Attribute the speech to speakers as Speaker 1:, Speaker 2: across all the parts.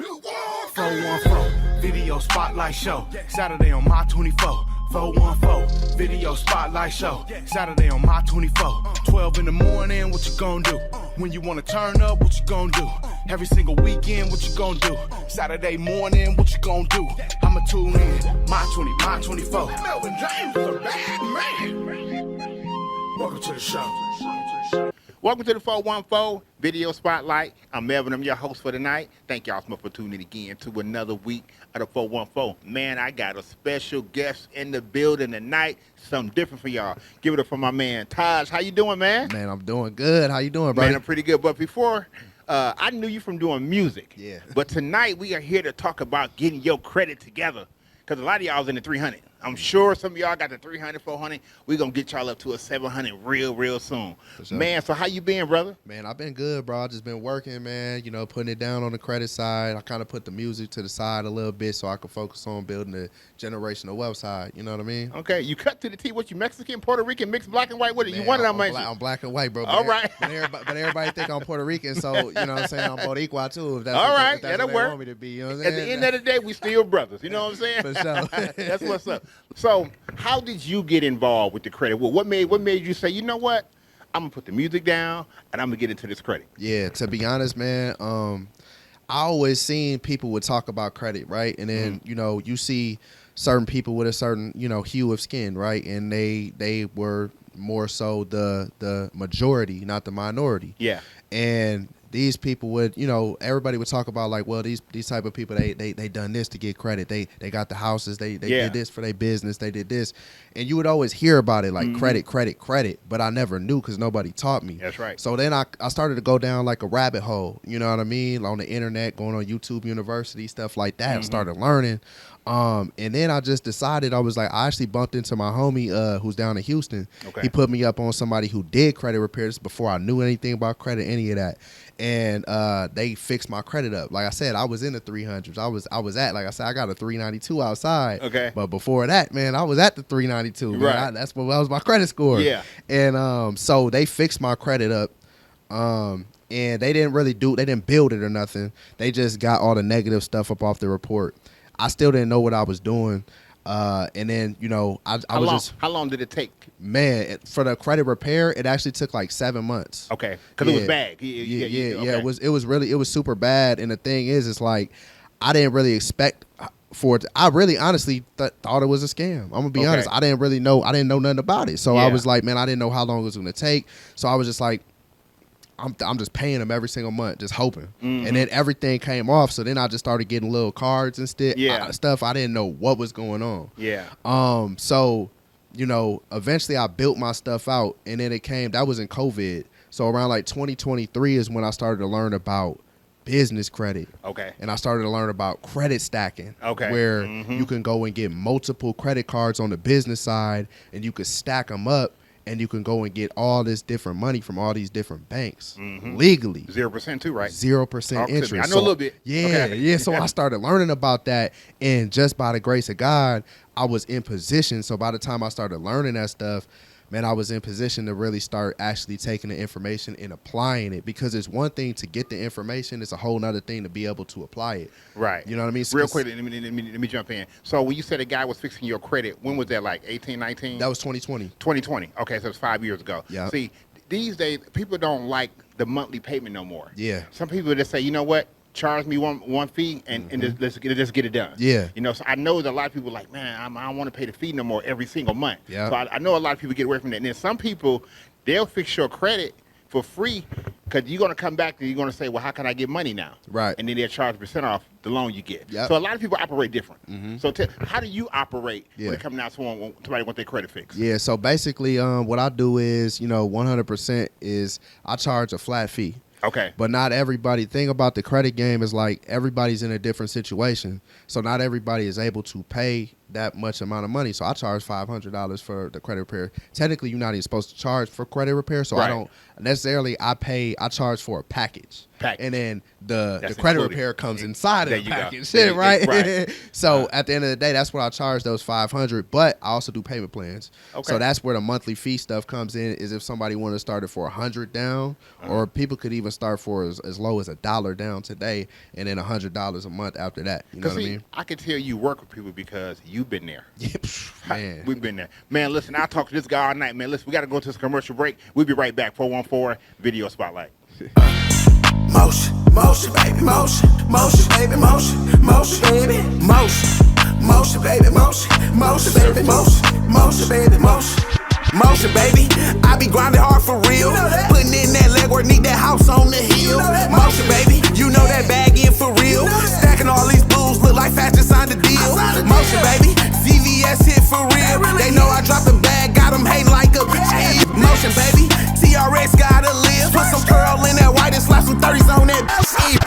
Speaker 1: 414 Video Spotlight Show. Saturday on My 24. 414 Video Spotlight Show. Saturday on My 24. 12 in the morning, what you gonna do? When you wanna turn up, what you gonna do? Every single weekend, what you gonna do? Saturday morning, what you gonna do? I'ma tune in. My 24. Melvin James is a bad man. Welcome to the show.
Speaker 2: Welcome to the 414 Video Spotlight. I'm Melvin. I'm your host for tonight. Thank y'all so much for tuning in again to another week of the 414. Man, I got a special guest in the building tonight. Something different for y'all. Give it up for my man, Taj. How you doing, man?
Speaker 3: Man, I'm doing good. How you doing, bro?
Speaker 2: Man, I'm pretty good. But before, I knew you from doing music.
Speaker 3: Yeah.
Speaker 2: But tonight, we are here to talk about getting your credit together. Because a lot of y'all's in the 300. I'm sure some of y'all got the 300, 400. We're going to get y'all up to a 700 real soon.
Speaker 3: Sure.
Speaker 2: Man, so how you been, brother?
Speaker 3: Man, I've been good, bro. I just been working, man, putting it down on the credit side. I kind of put the music to the side a little bit so I could focus on building the generational wealth side. You know what I mean?
Speaker 2: Okay, you cut to the T. What, you Mexican, Puerto Rican, mixed black and white? What, you want it?
Speaker 3: I'm black and white, bro.
Speaker 2: All right.
Speaker 3: But everybody think I'm Puerto Rican, so, you know what I'm saying? I'm Boricua, too. If that's
Speaker 2: all
Speaker 3: what
Speaker 2: right,
Speaker 3: if that's
Speaker 2: that'll
Speaker 3: what they
Speaker 2: work.
Speaker 3: want me to be, you know what I'm
Speaker 2: At
Speaker 3: saying?
Speaker 2: the end of the day, we still brothers. You know what I'm saying?
Speaker 3: For sure.
Speaker 2: That's what's up. So, how did you get involved with the credit? Well, what made you say, you know what? I'm gonna put the music down and I'm gonna get into this credit.
Speaker 3: Yeah, to be honest, man, I always seen people would talk about credit, right? And then, you see certain people with a certain, hue of skin, right? And they were more so the majority, not the minority.
Speaker 2: Yeah.
Speaker 3: And these people would, everybody would talk about like, well, these type of people, they done this to get credit. They got the houses. They did this for their business. They did this. And you would always hear about it like credit. But I never knew because nobody taught me.
Speaker 2: That's right.
Speaker 3: So then I started to go down like a rabbit hole, you know what I mean? On the internet, going on YouTube University, stuff like that. I started learning. And then I just decided, I was like, I actually bumped into my homie who's down in Houston. Okay. He put me up on somebody who did credit repairs before I knew anything about credit, any of that. And they fixed my credit up. Like I said, I was in the 300s. I was at, like I said, I got a 392 outside.
Speaker 2: Okay.
Speaker 3: But before that, man, I was at the 392.
Speaker 2: Right.
Speaker 3: Man. That was my credit score.
Speaker 2: Yeah.
Speaker 3: And so they fixed my credit up. And they didn't build it or nothing. They just got all the negative stuff up off the report. I still didn't know what I was doing. And then,
Speaker 2: How long did it take?
Speaker 3: Man, for the credit repair, it actually took like 7 months.
Speaker 2: Okay. Because it was bad.
Speaker 3: Yeah. It was super bad. And the thing is, it's like, I didn't really expect for it. I really honestly thought it was a scam. I'm going to be honest. I didn't know nothing about it. So I was like, man, I didn't know how long it was going to take. So I was just like, I'm just paying them every single month, just hoping. And then everything came off. So then I just started getting little cards and stuff. I didn't know what was going on.
Speaker 2: Yeah.
Speaker 3: So, eventually I built my stuff out, and then it came, that was in COVID. So around like 2023 is when I started to learn about business credit.
Speaker 2: Okay.
Speaker 3: And I started to learn about credit stacking.
Speaker 2: Okay.
Speaker 3: Where you can go and get multiple credit cards on the business side, and you can stack them up. And you can go and get all this different money from all these different banks legally.
Speaker 2: 0% too, right?
Speaker 3: 0% interest.
Speaker 2: I know a little bit.
Speaker 3: Yeah,
Speaker 2: okay.
Speaker 3: Yeah. So I started learning about that, and just by the grace of God, I was in position. So by the time I started learning that stuff, man, I was in position to really start actually taking the information and applying it. Because it's one thing to get the information, it's a whole nother thing to be able to apply it.
Speaker 2: Right.
Speaker 3: You know what I mean?
Speaker 2: Real quick, let me jump in. So when you said a guy was fixing your credit, when was that, like 18, 19?
Speaker 3: That was 2020.
Speaker 2: 2020. Okay, so it's 5 years ago.
Speaker 3: Yeah.
Speaker 2: See, these days, people don't like the monthly payment no more.
Speaker 3: Yeah.
Speaker 2: Some people just say, you know what? Charge me one fee and let's get it done.
Speaker 3: Yeah.
Speaker 2: So I know that a lot of people are like, man, I don't want to pay the fee no more every single month.
Speaker 3: Yeah.
Speaker 2: So I know a lot of people get away from that. And then some people, they'll fix your credit for free because you're going to come back and you're going to say, well, how can I get money now?
Speaker 3: Right.
Speaker 2: And then they'll charge % off the loan you get.
Speaker 3: Yep.
Speaker 2: So a lot of people operate different. So how do you operate when
Speaker 3: Yeah.
Speaker 2: it comes down to somebody want their credit fixed?
Speaker 3: Yeah, so basically what I do is, 100% is I charge a flat fee.
Speaker 2: Okay.
Speaker 3: But not everybody. Thing about the credit game is like everybody's in a different situation. So not everybody is able to pay that much amount of money. So I charge $500 for the credit repair. Technically, you're not even supposed to charge for credit repair. So
Speaker 2: Right.
Speaker 3: I don't necessarily, I charge for a package.
Speaker 2: package.
Speaker 3: and then the
Speaker 2: That's
Speaker 3: credit
Speaker 2: included.
Speaker 3: repair comes inside
Speaker 2: There
Speaker 3: of the
Speaker 2: you go.
Speaker 3: package.
Speaker 2: There you-
Speaker 3: Right?
Speaker 2: right.
Speaker 3: So at the end of the day, that's what I charge those $500. But I also do payment plans.
Speaker 2: Okay.
Speaker 3: So that's where the monthly fee stuff comes in. Is if somebody want to start it for $100 down, or people could even start for as low as $1 down today, and then $100 a month after that. You know what I mean?
Speaker 2: I can tell you work with people because you've been there.
Speaker 3: Yeah, pff, man.
Speaker 2: We've been there. Man, listen, I'll talk to this guy all night, man. Listen, we got to go to this commercial break. We'll be right back. 414 Video Spotlight.
Speaker 4: Motion, motion, baby, motion, motion, baby, motion, motion, baby, motion, motion, baby, motion, motion, baby, motion, motion, baby, motion, motion, baby. I be grinding hard for real, putting in that legwork, need that house on the hill. Motion, baby, you know that bag in for real. Stacking all these blues, look like fast just signed a deal. Motion, baby, CVS hit for real. They know I dropped the bag, got them hating like a bitch. Motion, baby, TRX gotta live. Put some curl in that white and slap some 30s on that.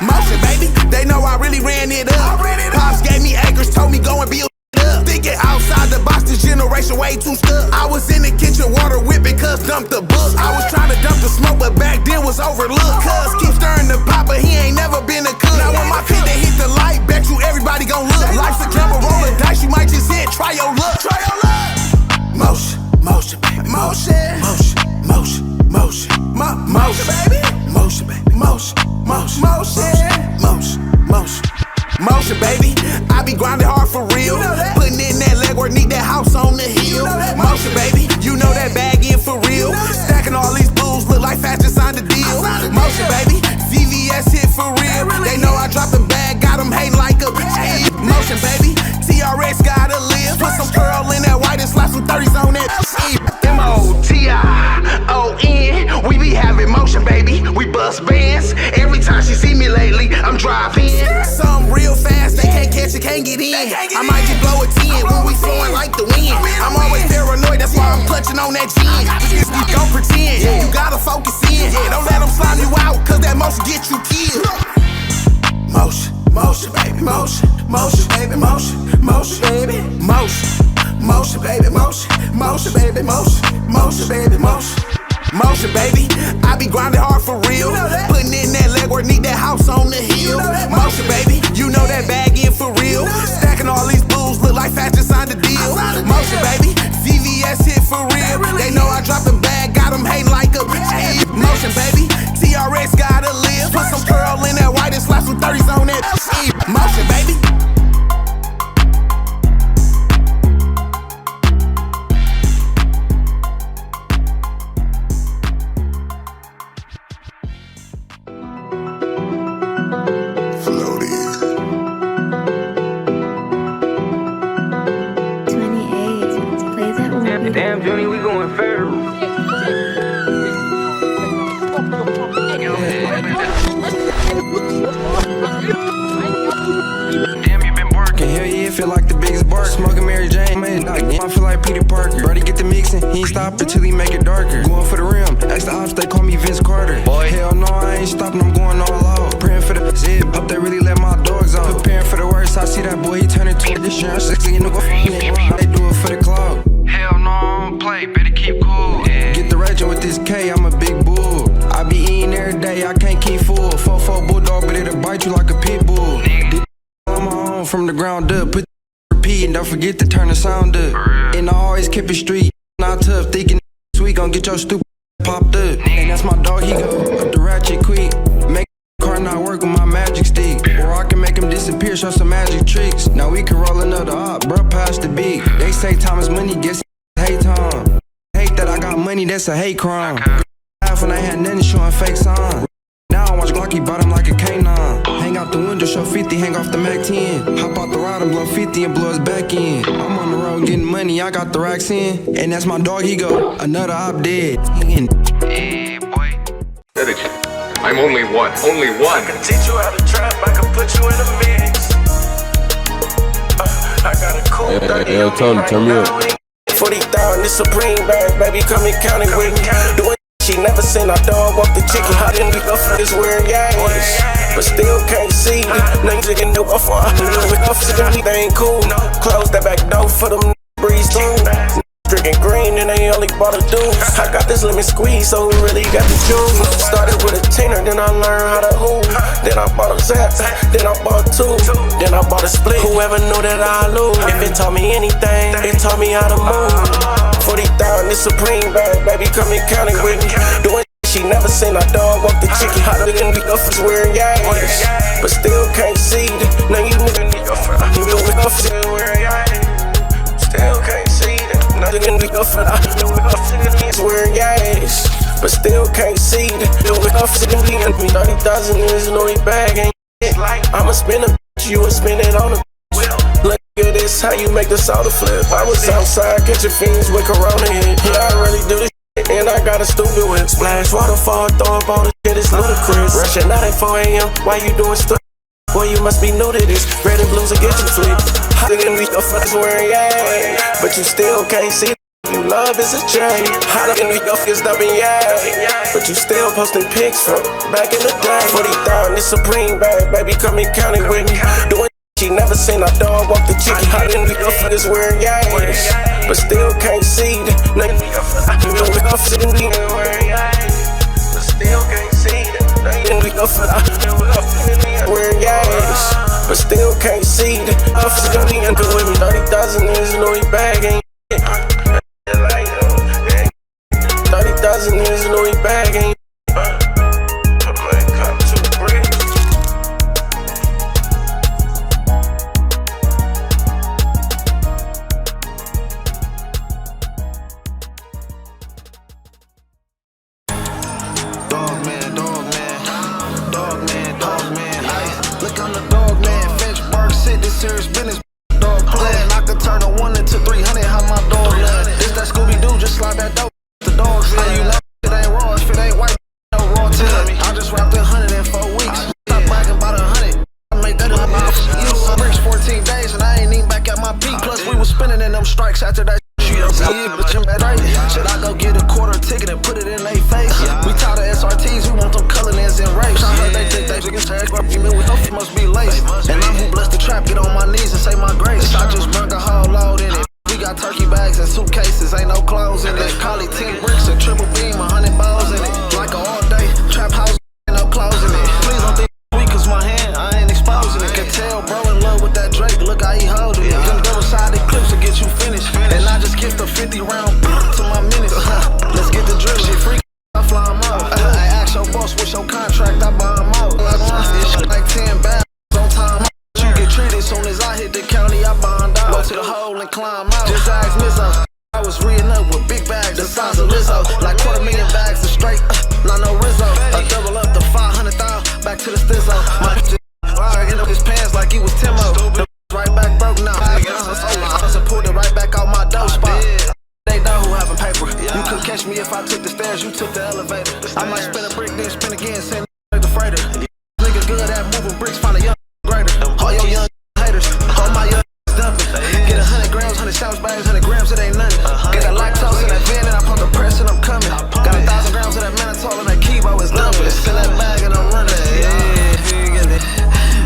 Speaker 4: Motion, baby, they know I really ran it up. Pops gave me acres, told me go and build up. Thinking outside the box, this generation way too stuck. I was in the kitchen, water whipping, cuz dumped the book. I was trying to dump the smoke, but back then was overlooked. Cuz keep stirring the pot, but he ain't never been a cook. Now when my pit they hit the light, bet you everybody gon' look. Life's a gamble, roll a dice, you might just hit, try your luck. Try your luck. Motion, motion, baby, motion, motion, motion, motion, motion, baby, motion, baby, motion, motion, motion, motion, motion. Motion, baby, I be grinding hard for real. Putting in that legwork, need that house on the hill. Motion, baby, you know that bag in for real. Stacking all these blues, look like fast just signed a deal. Motion, baby, CVS hit for real. They know I dropped the bag, got them hating like a bitch. Motion, baby, TRX gotta live. Put some curl in that white and slap some 30s on that. MOTION, we be having motion, baby. We bust bands. Every time she see me lately, I'm driving. Something real fast, they can't catch it, can't get in. I might just blow a 10 when we flowing like the wind. I'm always paranoid, that's why I'm clutching on that gin. Don't pretend, you gotta focus in. Don't let them slime you out, cause that motion get you killed. Motion, motion, baby, motion, motion, baby, motion, motion, baby, motion, motion, baby, motion, motion, baby, motion, motion, baby, motion. Motion, baby, I be grinding hard for real. Putting in that legwork, need that house on the hill. Motion, baby, you know that bag in for real. Stacking all these blues, look like fast just signed a deal. Motion, baby, CVS hit for real. They know I dropped the bag, got them hating like a bitch. Motion, baby, TRX gotta live. Put some curl in that white and slap some 30s on that. Motion, baby.
Speaker 5: Damn, Johnny, we going federal. Damn, you been working. Hell yeah, feel like the biggest bark. Smoking Mary Jane, man. I feel like Peter Parker. Brody get the mixing, he ain't stop until he make it darker. Going for the rim, ask the ops, they call me Vince Carter. Boy, hell no, I ain't stopping, I'm going all out. Praying for the zip, hope they really let my dogs out. Preparing for the worst, I see that boy, he turning to a insurance. They do it for the cloud. Hell no, I don't play, better keep cool. Get the raging with this K, I'm a big bull. I be eating every day, I can't keep full. 4-4 bulldog, but it'll bite you like a pit bull. On my own from the ground up, put repeat and don't forget to turn the sound up. And I always keep it street, not tough, thinking sweet, gon' get your stupid popped up. And that's my dog, he go up the ratchet quick. Make car not work with my magic stick. Or I can make him disappear, show some magic tricks. Now we can roll another up, bruh, past the beat. They say time is money, guess hate time. Hate that I got money, that's a hate crime. Half when I had nothing, showing fake signs. Now I watch Glocky bottom like a K9. Hang out the window, show 50, hang off the Mac 10. Hop out the ride and blow 50 and blow his back in. I'm on the road getting money, I got the racks in. And that's my dog, he go, another op dead. Hey, boy.
Speaker 6: I'm only one.
Speaker 4: I can teach you how to trap, I can put you in a mix. I got a cool 30
Speaker 6: Yo, Tony, turn me up.
Speaker 4: 40,000, this Supreme bag, baby, come and count it with me. Doing she never seen a dog walk the chicken. How didn't we go for this wearing gangs? But still can't see me. Niggas can do a for they ain't cool. Close that back door for them breeze through. Drinking green and they only bought a deuce. I got this lemon squeeze, so we really got the juice. Started with a tenner,
Speaker 7: then I learned how to move. Then I bought a Zap, then I bought two, then I bought a split. Whoever knew that I lose, if it taught me anything, it taught me how to move. 40,000 is supreme bag, baby, come and count it with me. Doing she never seen a dog walk the chicken. How the nigga be up wearing yays, but still can't see it. Now you nigga still wearing yays, still can't see it. Now you nigga be up wearing yays, but still can't see it. 30,000 is no bag, ain't it? I'ma spin a bitch, you would spin it on a look at this, how you make the soda flip. I was outside catching fiends with Corona hit. Yeah, I really do this shit, and I got a stupid whip. Splash waterfall, throw up all the shit, it's ludicrous. Rushing out at 4 a.m., why you doing stuff? Boy, you must be new to this. Red and blues will get you flipped. How the we the fuck wearing yay, but you still can't see it. You love is a chain. How the we go is dubbing yay, but you still posting pics from back in the day. 40,000 is supreme bag, baby, come and count it with me. Doing she never seen a dog walk the chicken. How the we go wearing yays, but still can't see it. Nigga, you know we go wearing yays, but still can't see it. Nigga, we go wearing yays, but still can't see it. I'm still being good with me. 30,000 is no bag, ain't it? 30,000 is no bag, ain't it?
Speaker 8: Serious business, dog playing. I could turn a 1 into 300, how my dog land. It's that Scooby-Doo, just slide that dope. The dogs how you know it ain't raw, if it ain't white, no raw to me. I just wrapped 100 in 4 weeks. Stop bragging about 100. I made that up. You some bricks 14 days, and I ain't even back at my peak. Plus, we was spinning in them strikes after that. Should I go get a quarter ticket and put it in their face? We tired of SRTs, we want them colorings and rapes. I heard they think they can tag, but you with them must be lace. And I'm who blessed the trap, get on my knees and say my grace. I just brung a whole load in it. We got turkey bags and suitcases, ain't no clothes in it. Call it 10 bricks and triple beam, 100 bows in it. Like a all day trap house, ain't no clothes in it. Please don't think weak, cause my hand, I ain't exposing it. Can tell bro in love with that Drake, look how he holding it. Them double-sided clips will get you finished. And I just kicked a 50 round to my minutes. Let's get the drill shit free. I fly them out. I ask your boss, what's your contract? I buy them out. Like 10 bags on time. You get treated soon as I hit the county. I bond out. Go to the hole and climb out. Just ask Mizzo. I was reading up with big bags the size of Lizzo. Like 250,000 bags of straight. Not no Rizzo. I double up the 500,000. Back to the stizzo. My end up his pants like he was Timo. Right back broke now. I pulled it right back out my dough spot. They know who having paper. You couldn't catch me if I took the stairs, you took the elevator. I might spin a brick, then spin again, send like the freighter. Nigga good at moving bricks, find a young greater. All your young haters, all my young dumping. Get 100 grams, 100 shouts bags, 100 grams, it ain't nothing. Get that lactose in that van and I pump the press and I'm coming. Got 1,000 grams of that mannitol and that Kibo is dumping. Fill that bag and I'm running.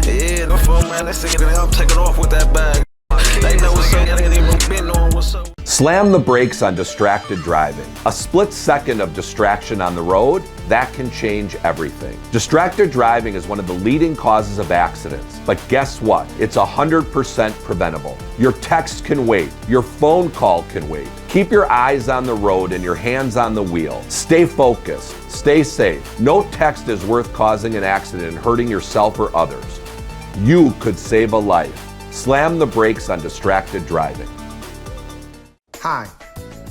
Speaker 8: Yeah, no phone man, let's take it out, take it off with that bag. They know what's up, they ain't even been on what's up.
Speaker 9: Slam the brakes on distracted driving. A split second of distraction on the road, that can change everything. Distracted driving is one of the leading causes of accidents. But guess what? It's 100% preventable. Your text can wait. Your phone call can wait. Keep your eyes on the road and your hands on the wheel. Stay focused. Stay safe. No text is worth causing an accident and hurting yourself or others. You could save a life. Slam the brakes on distracted driving.
Speaker 10: Hi,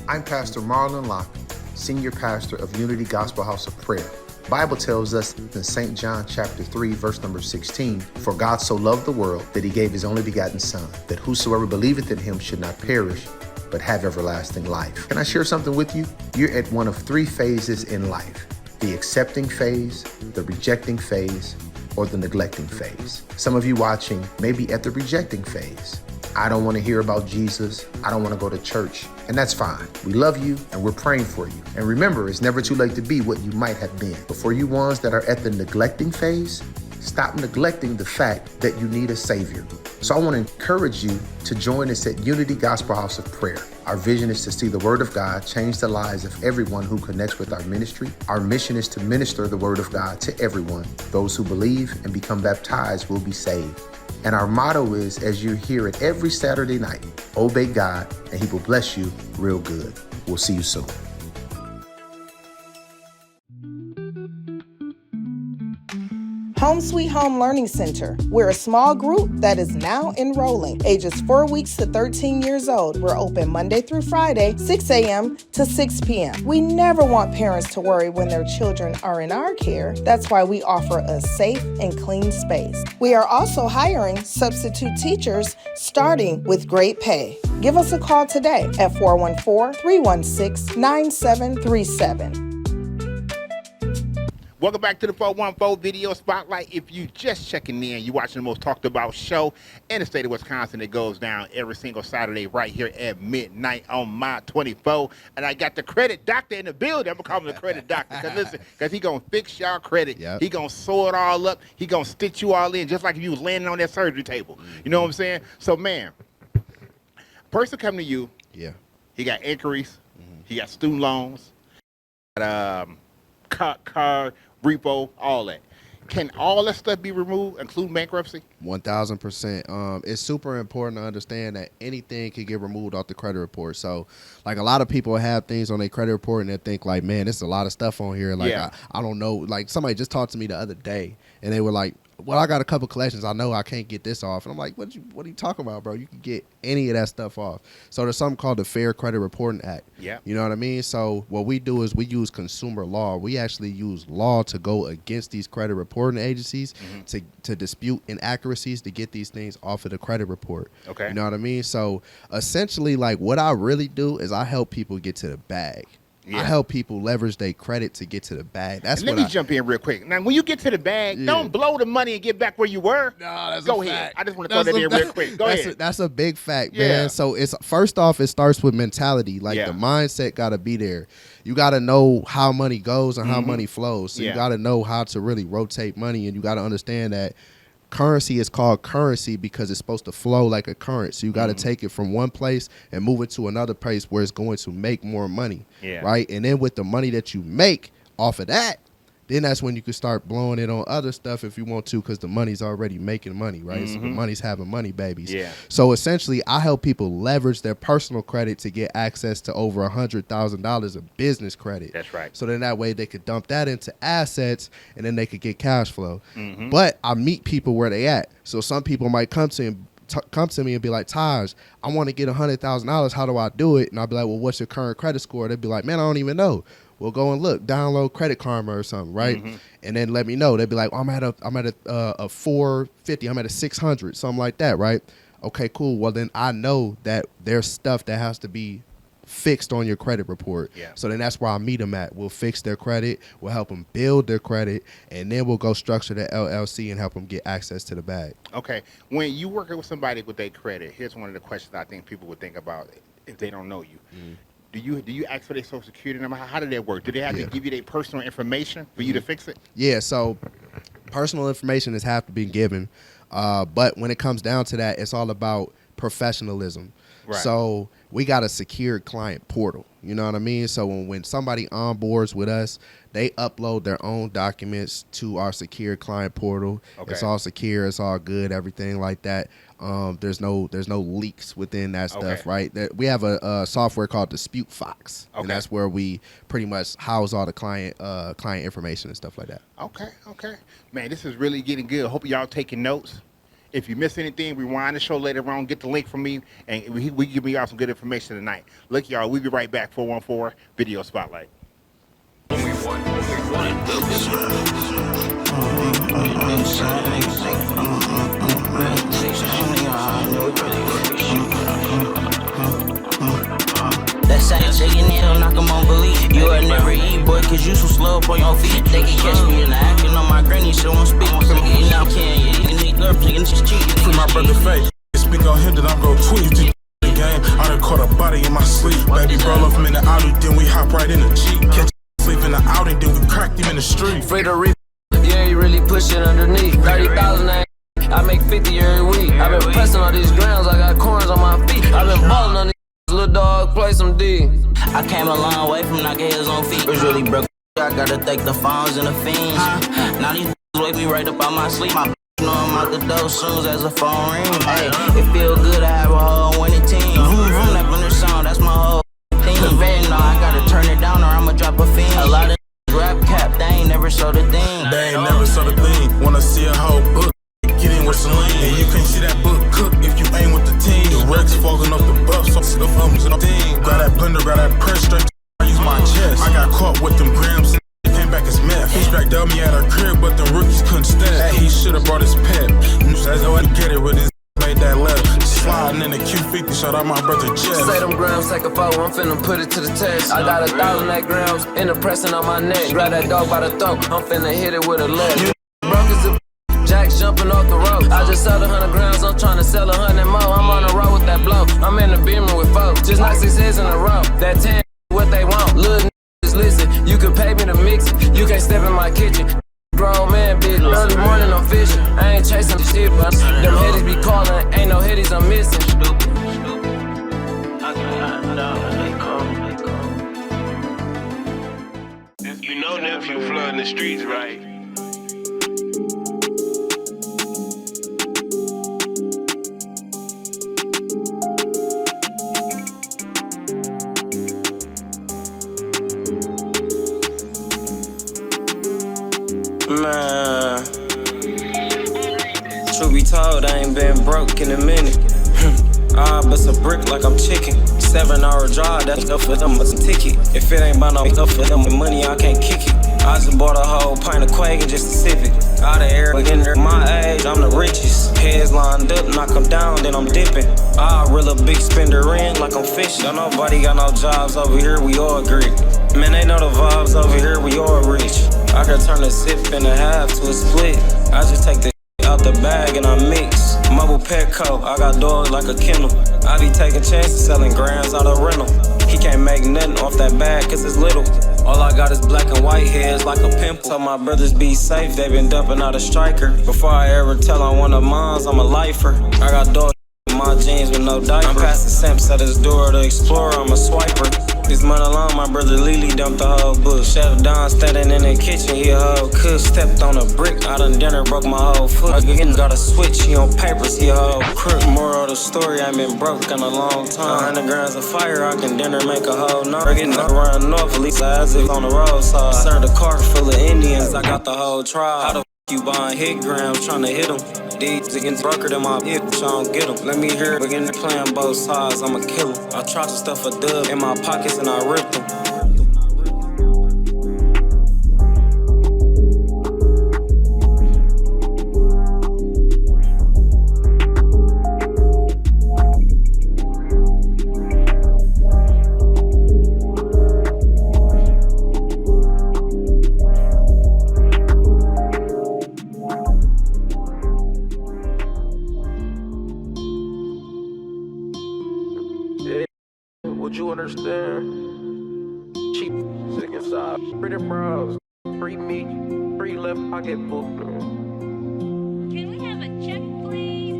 Speaker 10: I'm Pastor Marlon Locke, Senior Pastor of Unity Gospel House of Prayer. The Bible tells us in St. John chapter 3, verse number 16, "For God so loved the world that he gave his only begotten Son, that whosoever believeth in him should not perish, but have everlasting life." Can I share something with you? You're at one of 3 phases in life: the accepting phase, the rejecting phase, or the neglecting phase. Some of you watching may be at the rejecting phase. I don't want to hear about Jesus. I don't want to go to church. And that's fine. We love you and we're praying for you. And remember, it's never too late to be what you might have been. But for you ones that are at the neglecting phase, stop neglecting the fact that you need a Savior. So I want to encourage you to join us at Unity Gospel House of Prayer. Our vision is to see the Word of God change the lives of everyone who connects with our ministry. Our mission is to minister the Word of God to everyone. Those who believe and become baptized will be saved. And our motto is, as you hear it every Saturday night, obey God and He will bless you real good. We'll see you soon.
Speaker 11: Home Sweet Home Learning Center. We're a small group that is now enrolling. Ages 4 weeks to 13 years old. We're open Monday through Friday, 6 a.m. to 6 p.m. We never want parents to worry when their children are in our care. That's why we offer a safe and clean space. We are also hiring substitute teachers, starting with great pay. Give us a call today at 414-316-9737.
Speaker 2: Welcome back to the 414 Video Spotlight. If you just checking in, you're watching the most talked about show in the state of Wisconsin. It goes down every single Saturday right here at midnight on My 24. And I got the credit doctor in the building. I'm going to call him the credit doctor. Because listen, because he going to fix y'all credit. Yep. He going to sew it all up. He going to stitch you all in just like if you was landing on that surgery table. You know what I'm saying? So, man, person come to you.
Speaker 3: Yeah.
Speaker 2: He got inquiries. He got student loans. Car, repo, all that. Can all that stuff be removed, including bankruptcy?
Speaker 3: 1,000%. It's super important to understand that anything can get removed off the credit report. So, like, a lot of people have things on their credit report and they think, like, man, there's a lot of stuff on here. Like, yeah. I don't know. Like, somebody just talked to me the other day and they were like, well, I got a couple collections. I know I can't get this off. And I'm like, what are you talking about, bro? You can get any of that stuff off. So there's something called the Fair Credit Reporting Act. Yeah. You know what I mean? So what we do is we use consumer law. We actually use law to go against these credit reporting agencies to dispute inaccuracies to get these things off of the credit report. Okay. You know what I mean? So essentially, like, what I really do is I help people get to the bag. Yeah. I help people leverage their credit to get to the bag. That's
Speaker 2: Let me jump in real quick. Now, when you get to the bag, don't blow the money and get back where you were.
Speaker 3: No, that's
Speaker 2: Go
Speaker 3: a
Speaker 2: ahead.
Speaker 3: fact.
Speaker 2: I just want to throw that in real quick. Go ahead.
Speaker 3: That's a big fact, man. So it's first off, it starts with mentality. Like the mindset got to be there. You got to know how money goes and how money flows. So you got to know how to really rotate money, and you got to understand that currency is called currency because it's supposed to flow like a current. So you got to take it from one place and move it to another place where it's going to make more money, right? And then with the money that you make off of that, then that's when you can start blowing it on other stuff if you want to, because the money's already making money, right? So the money's having money babies. Yeah. So essentially, I help people leverage their personal credit to get access to over $100,000 of business credit.
Speaker 2: That's right.
Speaker 3: So then that way they could dump that into assets and then they could get cash flow. But I meet people where they at. So some people might come to me and be like, Taj, I want to get $100,000. How do I do it? And I'll be like, well, what's your current credit score? They'd be like, man, I don't even know. Well, go and look, download Credit Karma or something, right? And then let me know. They'd be like, oh, I'm at a 450, I'm at a 600, something like that, right? Okay, cool. Well, then I know that there's stuff that has to be fixed on your credit report. Yeah. So then that's where I meet them at. We'll fix their credit, we'll help them build their credit, and then we'll go structure the LLC and help them get access to the bag.
Speaker 2: Okay. When you working with somebody with their credit, here's one of the questions I think people would think about if they don't know you. Do you ask for their social security number? How did that work? Do they have to give you their personal information for you to fix it?
Speaker 3: Yeah, so personal information has have to be given. But when it comes down to that, it's all about professionalism. Right. So we got a secured client portal. You know what I mean? So when somebody onboards with us, they upload their own documents to our secure client portal. Okay. It's all secure. It's all good. Everything like that. There's no leaks within that stuff, right? We have a software called Dispute Fox, and that's where we pretty much house all the client information and stuff like that.
Speaker 2: Okay. Man, this is really getting good. Hope y'all taking notes. If you miss anything, rewind the show later on. Get the link from me, and we give y'all some good information tonight. Look, y'all, we'll be right back. 414 Video Spotlight.
Speaker 6: Only one.
Speaker 12: That same shaking hill, knock 'em on belief. You are never eat, boy, cause you so slow up on your feet. They can catch me in the acting on my granny, so I'm speaking from getting out. Can't you need girl playing this cheat.
Speaker 13: Free my brother face. Speak on him, then I'm gon' tweet. The game, I done caught a body in my sleep. Baby, roll off him in the Audi, then we hop right in the Jeep. Catch sleep in the Audi, then we cracked him in the street.
Speaker 12: Afraid to reap, yeah, you really put
Speaker 5: put shit underneath. 30,000 I make 50 every week. I been pressing all these grams, I got corns on my feet. I been balling on these little dog, play some D.
Speaker 12: I came a long way from knocking his own feet. It's really broke. I gotta thank the phones and the fiends. Now these wake me right up out my sleep. My know I'm out the door soon as the phone ring. Hey, it feel good to have a whole winning team. Vroom vroom, that winner song, that's my whole thing. Betting no, I gotta turn it down or I'ma drop a fiend. A lot of rap cap, they ain't never saw the thing.
Speaker 13: They ain't never saw the thing. Wanna see a whole book, get in with some lean. And you can't see that book cook if you ain't with the team. The Rex fogging up the buffs, so the thumbs and the thing. Grab that blender, grab that press straight. I use my chest. I got caught with them grams and came back as meth. He straight dubbed me at her crib, but the rookies couldn't stand. He should've brought his pet. As though I'd get it with his made that left. Sliding in the Q50, shout out my brother Jeff.
Speaker 5: Say them grams, take a photo, I'm finna put it to the test. I got 1,000 grams in the pressing on my neck. Grab that dog by the throat, I'm finna hit it with a left. You broke as a Jack's jumping off the rope. I just sold 100 grams, I'm tryna sell 100 more. I'm on the road with that blow. I'm in the Beamer with folks. Just knock 6 heads in a row. That 10 what they want. Little niggas listen, you can pay me to mix it. You can't step in my kitchen. Grown man, bitch. Early morning, I'm fishing. I ain't chasing shit, but them headies be calling. Ain't no headies I'm missing.
Speaker 14: You know nephew flooding the streets, right?
Speaker 5: Man, truth be told, I ain't been broke in a minute. I bust a brick like I'm chicken. 7-hour drive, that's enough for them a ticket. If it ain't about no enough for them money, I can't kick it. I just bought a whole pint of Quake and just a sip it. Out of air, again, my age, I'm the richest. Heads lined up, knock them down, then I'm dipping. I reel a big spender in like I'm fishing. Don't nobody got no jobs over here, we all agree. Man, they know the vibes over here, we all rich. I can turn a sip in a half to a split. I just take the out the bag and I mix. Mobile Petco, I got dogs like a kennel. I be taking chances, selling grams out of rental. He can't make nothing off that bag cause it's little. All I got is black and white hairs like a pimple. Tell my brothers be safe, they been dumping out a striker. Before I ever tell on one of mines, I'm a lifer. I got dogs in my jeans with no diaper. I'm past the simps at his door, the explorer, I'm a swiper. This month alone, my brother Lily dumped the whole bush. Chef Don standing in the kitchen, he a whole cook. Stepped on a brick, I done dinner, broke my whole foot. Again, got a switch, he on papers, he a whole crook. Moral of the story, I ain't been broke in a long time. 100 grams of fire, I can dinner, make a whole number. Getting up around north, at least as if on the roadside. Served a car full of Indians, I got the whole tribe. How the f you buying hit grams, tryna hit them? These against broker than my hip, tryna get them. Let me hear it, begin to playing both sides, I'ma kill them. I tried to stuff a dub in my pockets and I ripped them. Would you understand? Cheap, sick inside, pretty bros, free meat, free left pocket book.
Speaker 15: Can we have a check, please?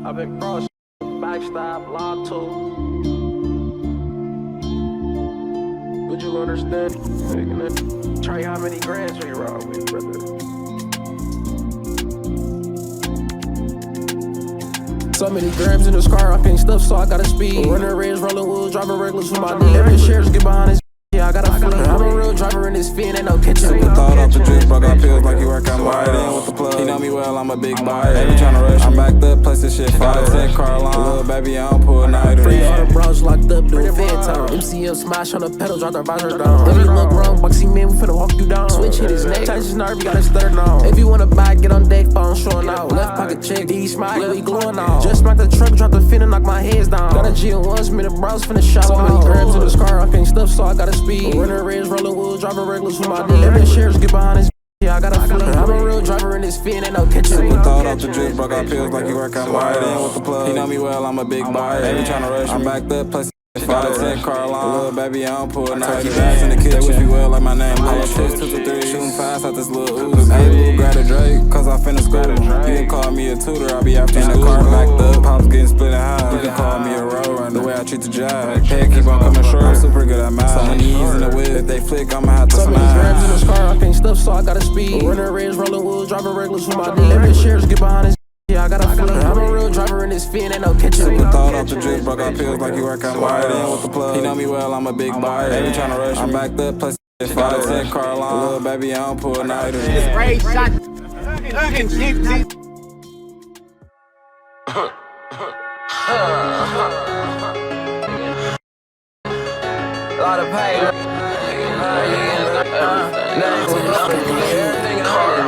Speaker 5: I've been cross, backstab, lotto. Would you understand? Try how many grams we rob with, brother. So many grams in this car, I can't stuff, so I gotta speed. Running reds, rolling woods, driving regulars for my knee. Every shares get behind this. Yeah, I gotta flee. I'm a real driver in this fin, ain't no kitchen.
Speaker 16: Took the thought off the drip, bro, got pills like you work out right in with the plug. He know me well, I'm a big buyer. They tryna rush, I'm backed up, plus this shit fire. 10 car long, little baby, I don't pull a night.
Speaker 5: Free all the bros locked up, doing fed time. MCM smash on the pedal, drop the visor down. If you look wrong, Bucksy man, we finna walk you down. Switch hit his neck, touch his nerve, you gotta stutter now. If you wanna buy, get on deck, phone showing out. Left pocket check, D smile, we glowing out. Just smack the truck, drop the fin and knock my heads down. Got a G in 1 minute, bros finna shout out. So many grams in this car, I can't stuff, so I gotta speed. Running reds, rolling woods, driving regulars for my knee. Every shares get behind his. Yeah, I gotta flee. I'm a real driver in this fin, ain't no kitchen.
Speaker 16: Took the thought off the drip, bro, got pills like you work out right in with the plug. He know me well, I'm a big buyer. They tryna rush, I'm backed up, plus 5-10 car long, little baby, I don't pull a night. Turkey bags in the kitchen, they wish me well like my name. All the 6 to the 3, shooting fast out this little ooze. Hey, boo, grab a Drake, cause I finna school. You can call me a tutor, I'll be after school. In the car backed up, pops getting split in half. You can call me a road, the way I treat the job. Head keep on coming short, I'm super good at math. So many E's in the whip, if they flick, I'ma have to
Speaker 7: so many
Speaker 16: smash.
Speaker 7: grams in this car, I can't stuff, so I gotta speed. Running reds, rolling woods, driving regulars for my D. Let shares get behind his. Yeah, I got a flip. I'm a real driver in this fin, ain't no kitchen.
Speaker 16: Super thought off the drip, bro, got pills like you work out wired in with the plug. He know me well, I'm a big buyer. They tryna rush me. I'm backed up, plus 5-10 car line. Little baby, I don't pull nighters.
Speaker 2: Great shot.
Speaker 5: A lot of pay. Everything hard.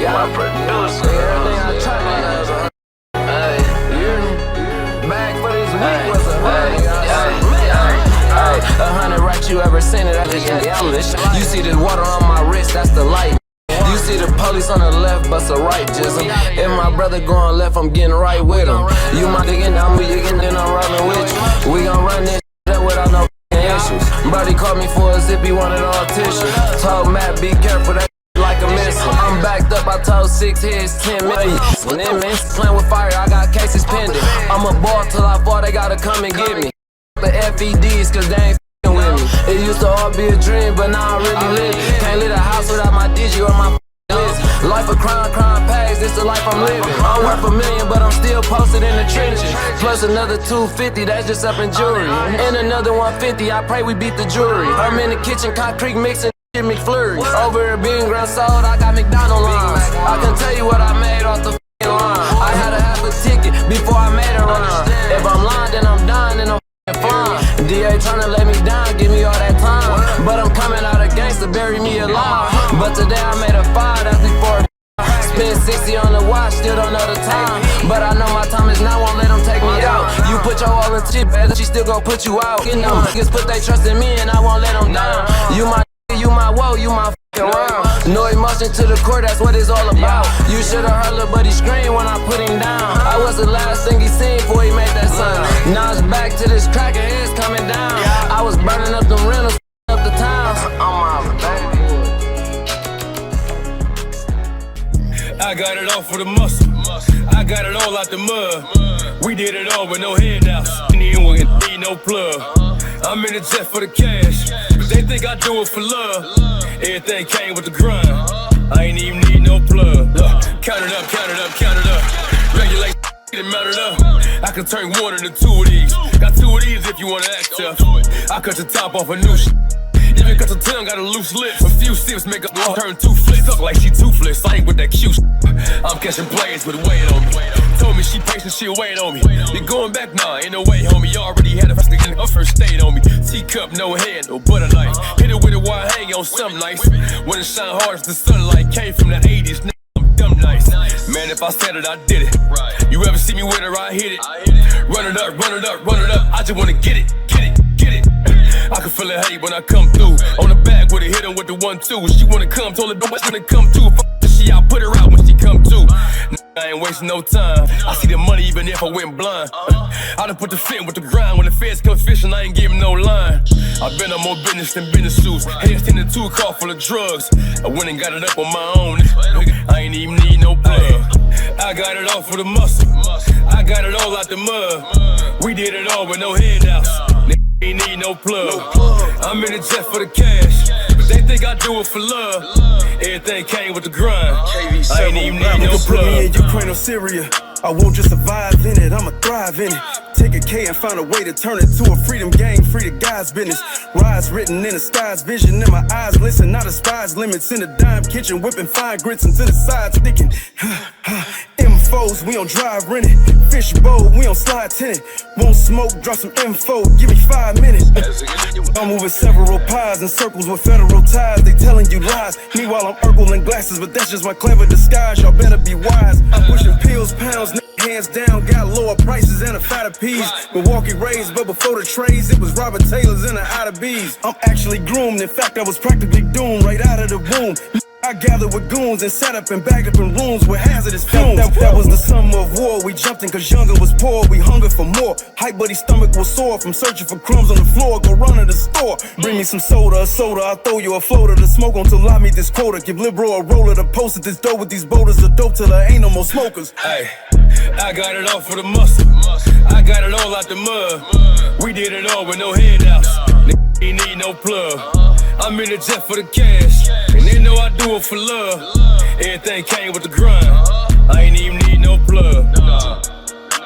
Speaker 5: My producer, everything I try to back for this week was a 100 racks you ever seen it. You see the water on my wrist, that's the light. You see the police on the left, bust a right, Jism. If my brother going left, I'm getting right with him. You my digging, I'm digging, then I'm rolling with you. We gon' run this shit up without no issues. Brody called me for a zip, he wanted all tissue. Told Matt, be careful, that like a missile. I'm backed up, I told 6 hits, 10 million. Playing with fire, I got cases pending. I'm a ball till I fall, they gotta come and get me. The FEDs, cause they ain't f***ing with me. It used to all be a dream, but now I really live. Can't live a house without my digi or my list. Life of crime pays, this the life I'm living. I'm worth $1 million, but I'm still posted in the trenches. Plus another 250, that's just up in jewelry. And another 150, I pray we beat the jury. I'm in the kitchen, concrete mixing McFlurry. Over at Bean Ground sold, I got McDonald's lines. I can tell you what I made off the f***ing line. I had to have a ticket before I made a run. If I'm lying, then I'm dying and I'm f***ing flying. DA tryna let me down, give me all that time. But I'm coming out of gangsta, bury me alive. But today I made a 5, that's before spend 60 on the watch, still don't know the time. But I know my time is now, won't let them take me out. You put your all in shit, she still gon' put you out. You know, niggas put they trust in me and I won't let them down. You my woe, you my f***ing round. No emotion to the core, that's what it's all about. You should've heard Lil' Buddy scream when I put him down. I was the last thing he seen before he made that son. Now it's back to this cracker, it's coming down. I was burning up them rentals, up the towns. I'm my baby.
Speaker 17: I got it all for the muscle. I got it all out the mud. We did it all with no handouts. Need no plug. I'm in the jet for the cash, but they think I do it for love. Everything came with the grind. I ain't even need no plug. Count it up, count it up, count it up. Regulate and mount it up. I can turn 1 into 2 of these. Got 2 of these if you wanna act tough. I cut the top off a new shit. Even cut the tongue, got a loose lip. A few sips make a turn 2 flips. Look like she toothless, I ain't with that cute shit. I'm catching plays with weight on me. Told me she patient, she'll wait on me. You going back? Nah, ain't no way, homie. You already had a first date on me. Teacup, no hand, no butter knife. Hit it with a wire hang on something nice. When it shine hard as the sunlight came from the 80s. I'm dumb nice. Man, if I said it, I did it. You ever see me with her, I hit it. Run it up, run it up, run it up. I just wanna get it, get it, get it. I can feel the hate when I come through. On the back with a hit her with the 1-2. She wanna come, told her, what's gonna come to? She out, put her out when she come to. I ain't wasting no time. I see the money even if I went blind. I done put the fit with the grind. When the feds come fishing, I ain't giving no line. I've been on more business than business suits. Heads in the 2 car full of drugs. I went and got it up on my own. I ain't even need no plug. I got it all for the muscle. I got it all out the mud. We did it all with no handouts. Ain't need no plug. I'm in the jet for the cash, but they think I do it for love. Everything came with the grind. I ain't even need no plug.
Speaker 18: Put me in Ukraine or Syria, I won't just survive in it, I'ma thrive in it. Take a K and find a way to turn it to a freedom gang, free the God's business. Rise written in the skies, vision in my eyes, listen, not despise limits in the dime kitchen, whipping fine grits into the sides, sticking. M4s, we on drive rented. Fishbowl, we on slide tenant. Won't smoke, drop some info, give me 5 minutes. I'm moving several pies in circles with federal ties, they telling you lies. Meanwhile, I'm Urkel in glasses, but that's just my clever disguise, y'all better be wise. I'm pushing pills, pounds, hands down, got lower prices and a fatter peas. Milwaukee raised, but before the trades, it was Robert Taylor's and the Ida B's. I'm actually groomed, in fact, I was practically doomed right out of the womb. I gathered with goons and sat up and backed up in rooms with hazardous fumes. That was the summer of war. We jumped in cause younger was poor. We hungered for more. Hype buddy's stomach was sore from searching for crumbs on the floor. Go run to the store. Bring me some soda, a soda. I'll throw you a floater to smoke on till I meet this quota. Give Libro a roller to post it. This dope with these boulders are dope till there ain't no more smokers.
Speaker 17: Hey, I got it all for the muscle. I got it all out the mud. We did it all with no handouts. Nigga ain't need no plug. I'm in the jet for the cash, and they know I do it for love. Everything came with the grind. I ain't even need no plug. I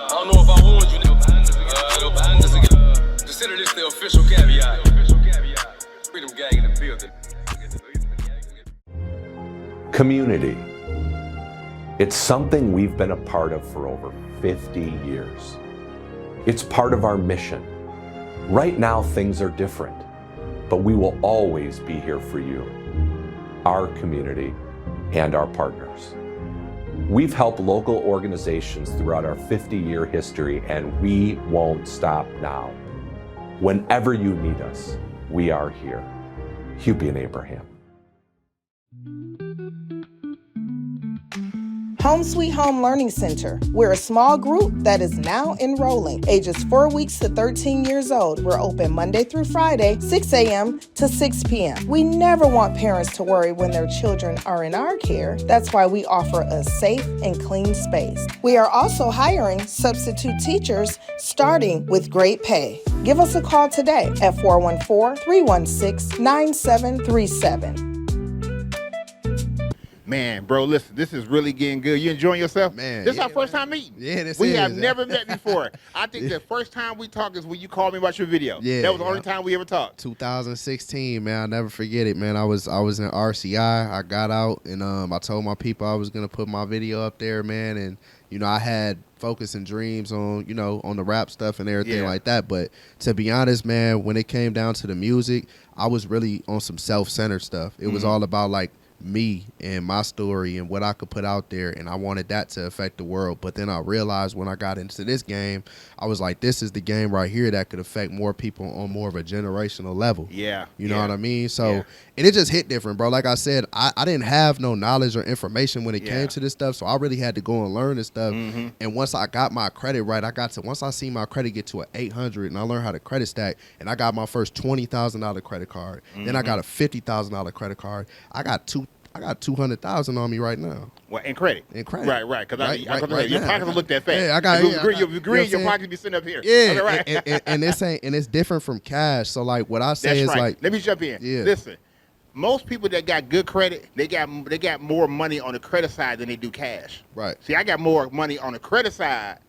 Speaker 17: don't know if I warned you. Consider this the official caveat. Freedom gang in the building.
Speaker 9: Community. It's something we've been a part of for over 50 years. It's part of our mission. Right now, things are different, but we will always be here for you, our community, and our partners. We've helped local organizations throughout our 50-year history, and we won't stop now. Whenever you need us, we are here. Hubie and Abraham.
Speaker 11: Home Sweet Home Learning Center. We're a small group that is now enrolling. Ages 4 weeks to 13 years old. We're open Monday through Friday, 6 a.m. to 6 p.m. We never want parents to worry when their children are in our care. That's why we offer a safe and clean space. We are also hiring substitute teachers starting with great pay. Give us a call today at 414-316-9737.
Speaker 2: Man, bro, listen, this is really getting good. You enjoying yourself?
Speaker 3: Man,
Speaker 2: this is our first time meeting.
Speaker 3: Yeah,
Speaker 2: we have never met before. I think the first time we talked is when you called me about your video.
Speaker 3: Yeah,
Speaker 2: that was the only time we ever talked.
Speaker 3: 2016, man, I'll never forget it, man. I was in RCI. I got out and I told my people I was gonna put my video up there, man, and you know, I had focus and dreams on, you know, on the rap stuff and everything like that. But to be honest, man, when it came down to the music, I was really on some self-centered stuff. It was all about like me and my story and what I could put out there, and I wanted that to affect the world. But then I realized when I got into this game, I was like, this is the game right here that could affect more people on more of a generational level.
Speaker 2: Yeah.
Speaker 3: You know what I mean? So, and it just hit different, bro. Like I said, I didn't have no knowledge or information when it came to this stuff, so I really had to go and learn this stuff. And once I got my credit right, once I see my credit get to an 800 and I learned how to credit stack, and I got my first $20,000 credit card, then I got a $50,000 credit card. I got $200,000 on me right now.
Speaker 2: Well, in credit. Right. Because your pockets look that fat.
Speaker 3: Yeah, I got.
Speaker 2: Your pockets be sitting up here.
Speaker 3: Yeah,
Speaker 2: right.
Speaker 3: and it's different from cash. So like what I say is like,
Speaker 2: let me jump in. Yeah. Listen, most people that got good credit, they got more money on the credit side than they do cash.
Speaker 3: Right.
Speaker 2: See, I got more money on the credit side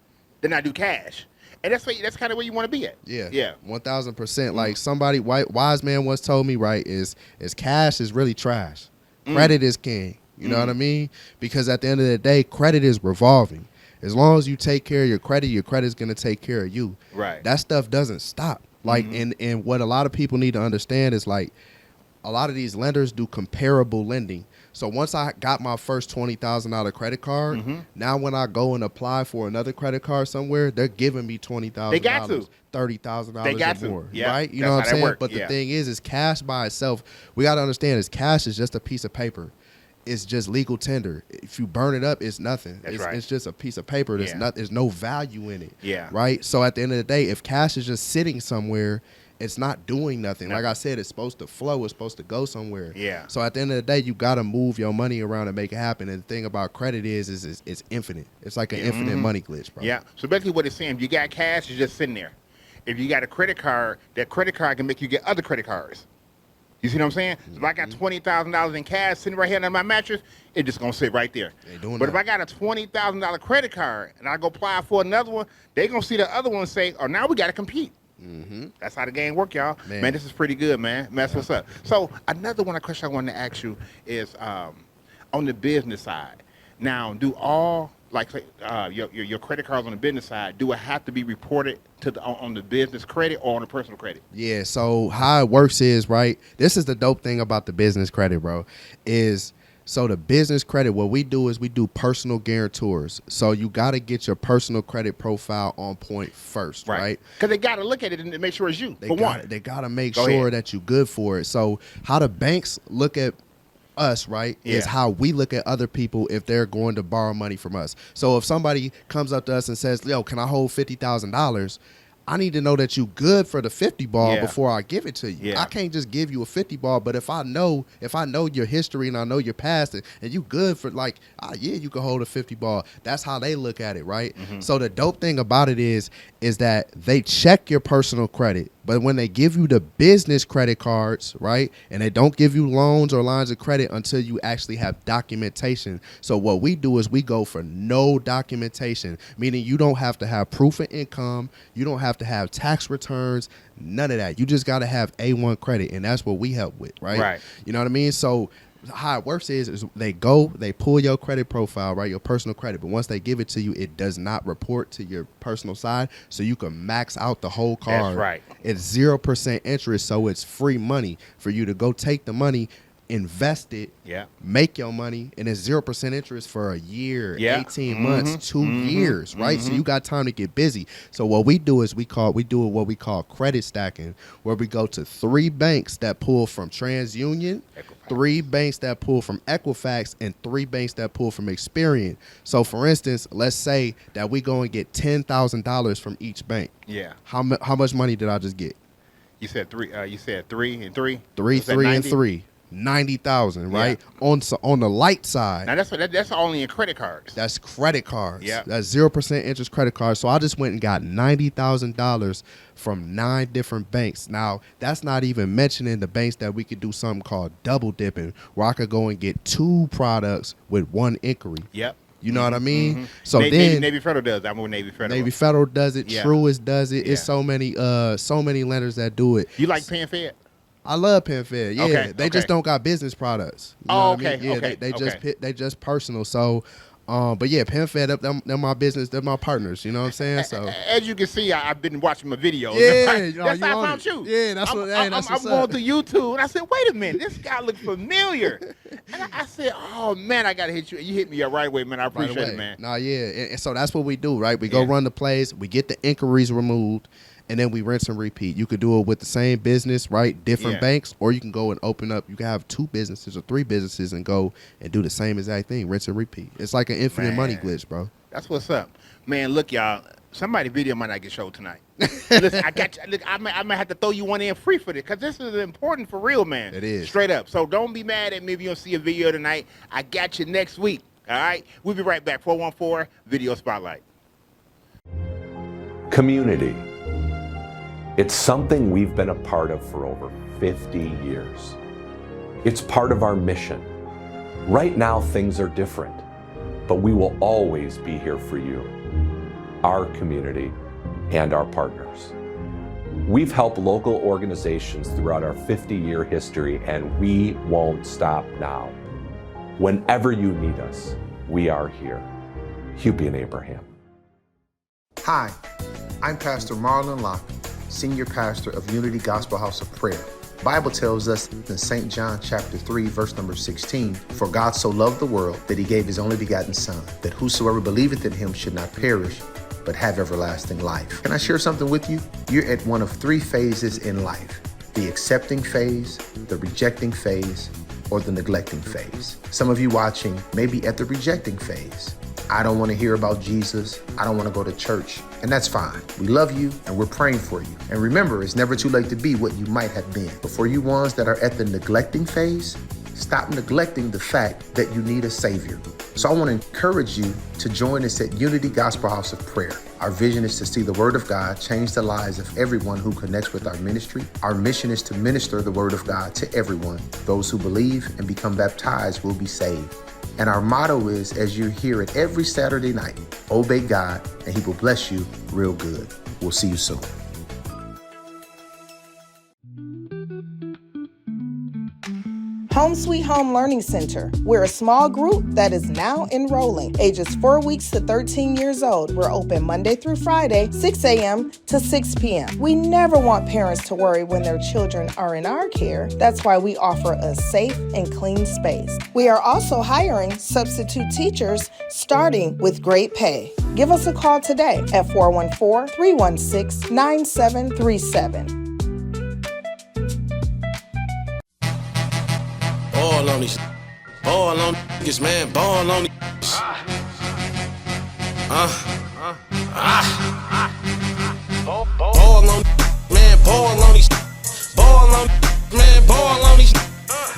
Speaker 2: than I do cash. And that's kind of where you want to be at. Yeah.
Speaker 3: 1,000%. Like somebody wise man once told me, right, is cash is really trash. Credit is king. You know what I mean? Because at the end of the day, credit is revolving. As long as you take care of your credit's going to take care of you.
Speaker 2: Right.
Speaker 3: That stuff doesn't stop. Like, and what a lot of people need to understand is like, a lot of these lenders do comparable lending. So once I got my first $20,000 credit card, now when I go and apply for another credit card somewhere, they're giving me $20,000.
Speaker 2: They got to.
Speaker 3: $30,000 or more, right? You know what I'm saying? But the thing is cash by itself, we got to understand is cash is just a piece of paper. It's just legal tender. If you burn it up, it's nothing. It's just a piece of paper. There's no value in it.
Speaker 2: Yeah.
Speaker 3: Right? So at the end of the day, if cash is just sitting somewhere, it's not doing nothing. Like I said, it's supposed to flow. It's supposed to go somewhere.
Speaker 2: Yeah.
Speaker 3: So at the end of the day, you got to move your money around and make it happen. And the thing about credit is it's infinite. It's like an infinite money glitch, bro.
Speaker 2: Yeah. So basically what it's saying, if you got cash, it's just sitting there. If you got a credit card, that credit card can make you get other credit cards. You see what I'm saying? So if I got $20,000 in cash sitting right here under my mattress, it's just going to sit right there. But if I got a $20,000 credit card and I go apply for another one, they going to see the other one and say, oh, now we got to compete. That's how the game work, y'all. Man, this is pretty good, man. That's what's up. So another question I wanted to ask you is on the business side. Now, do all your credit cards on the business side, do it have to be reported to on the business credit or on the personal credit?
Speaker 3: Yeah. So how it works is, right, this is the dope thing about the business credit, bro, is so the business credit, what we do is we do personal guarantors. So you got to get your personal credit profile on point first, right?
Speaker 2: Because they got to look at it and make sure it's you,
Speaker 3: They got to make sure that you're good for it. So how the banks look at us, right, is how we look at other people if they're going to borrow money from us. So if somebody comes up to us and says, yo, can I hold $50,000? I need to know that you good for the 50 ball before I give it to you. I can't just give you a 50 ball, but if I know your history and I know your past and you good for you can hold a 50 ball. That's how they look at it, right? So the dope thing about it is that they check your personal credit, but when they give you the business credit cards, right, and they don't give you loans or lines of credit until you actually have documentation. So what we do is we go for no documentation, meaning you don't have to have proof of income, you don't have to have tax returns, none of that. You just got to have A1 credit, and that's what we help with, right? You know what I mean? So how it works is they pull your credit profile, right, your personal credit, but once they give it to you, it does not report to your personal side, so you can max out the whole card.
Speaker 2: That's right.
Speaker 3: It's 0% interest, so it's free money for you to go take the money, invest it, make your money, and it's 0% interest for a year, 18 months, 2 years, right? So you got time to get busy. So what we do is we do what we call credit stacking, where we go to 3 banks that pull from TransUnion, 3 banks that pull from Equifax, and 3 banks that pull from Experian. So for instance, let's say that we go and get $10,000 from each bank.
Speaker 2: Yeah.
Speaker 3: How much money did I just get?
Speaker 2: You said 3. You said 3 and 3.
Speaker 3: 3 and 3. 90,000, right? On the light side.
Speaker 2: Now that's only in credit cards.
Speaker 3: That's credit cards.
Speaker 2: Yeah.
Speaker 3: That's 0% interest credit cards. So I just went and got $90,000 from 9 different banks. Now that's not even mentioning the banks that we could do something called double dipping, where I could go and get 2 products with 1 inquiry.
Speaker 2: Yep.
Speaker 3: You know what I mean? So
Speaker 2: Navy Federal does. I'm with Navy Federal.
Speaker 3: Navy Federal does it. Truist does it. It's so many lenders that do it.
Speaker 2: You like PenFed?
Speaker 3: I love PenFed. Yeah, they just don't got business products. You know what I mean? Yeah, they just personal. So, but yeah, PenFed, they're my business. They're my partners. You know what I'm saying? So
Speaker 2: as you can see, I've been watching my videos.
Speaker 3: Yeah,
Speaker 2: that's how I found you.
Speaker 3: Yeah, that's what. I'm
Speaker 2: going to YouTube, and I said, wait a minute, this guy looks familiar. And I said, oh man, I gotta hit you. You hit me the right way, man. I appreciate it, man.
Speaker 3: Nah, yeah, and so that's what we do, right? We go run the plays, we get the inquiries removed, and then we rinse and repeat. You could do it with the same business, right? Different banks, or you can go and open up. You can have 2 businesses or 3 businesses and go and do the same exact thing, rinse and repeat. It's like an infinite money glitch, bro.
Speaker 2: That's what's up, man. Look, y'all. Somebody's video might not get showed tonight. Listen, I got you. Look, I might have to throw you one in free for this, because this is important for real, man.
Speaker 3: It is.
Speaker 2: Straight up. So don't be mad at me if you don't see a video tonight. I got you next week. All right? We'll be right back. 414 Video Spotlight.
Speaker 9: Community. It's something we've been a part of for over 50 years. It's part of our mission. Right now, things are different, but we will always be here for you, our community, and our partners. We've helped local organizations throughout our 50-year history, and we won't stop now. Whenever you need us, we are here. Hupy and Abraham.
Speaker 10: Hi, I'm Pastor Marlon Locke, Senior Pastor of Unity Gospel House of Prayer. Bible tells us in St. John chapter 3, verse number 16, "For God so loved the world that he gave his only begotten Son, that whosoever believeth in him should not perish, but have everlasting life." Can I share something with you? You're at one of 3 phases in life: the accepting phase, the rejecting phase, or the neglecting phase. Some of you watching may be at the rejecting phase. I don't want to hear about Jesus. I don't want to go to church. And that's fine. We love you and we're praying for you. And remember, it's never too late to be what you might have been. But for you ones that are at the neglecting phase, stop neglecting the fact that you need a Savior. So I want to encourage you to join us at Unity Gospel House of Prayer. Our vision is to see the Word of God change the lives of everyone who connects with our ministry. Our mission is to minister the Word of God to everyone. Those who believe and become baptized will be saved. And our motto is, as you hear it every Saturday night, obey God and he will bless you real good. We'll see you soon.
Speaker 11: Home Sweet Home Learning Center. We're a small group that is now enrolling. Ages 4 weeks to 13 years old. We're open Monday through Friday, 6 a.m. to 6 p.m. We never want parents to worry when their children are in our care. That's why we offer a safe and clean space. We are also hiring substitute teachers, starting with great pay. Give us a call today at 414-316-9737.
Speaker 8: All on these
Speaker 7: Ball on niggas, man, ball on niggas. Ball on, man, ball on these. Ball on, man, ball on these.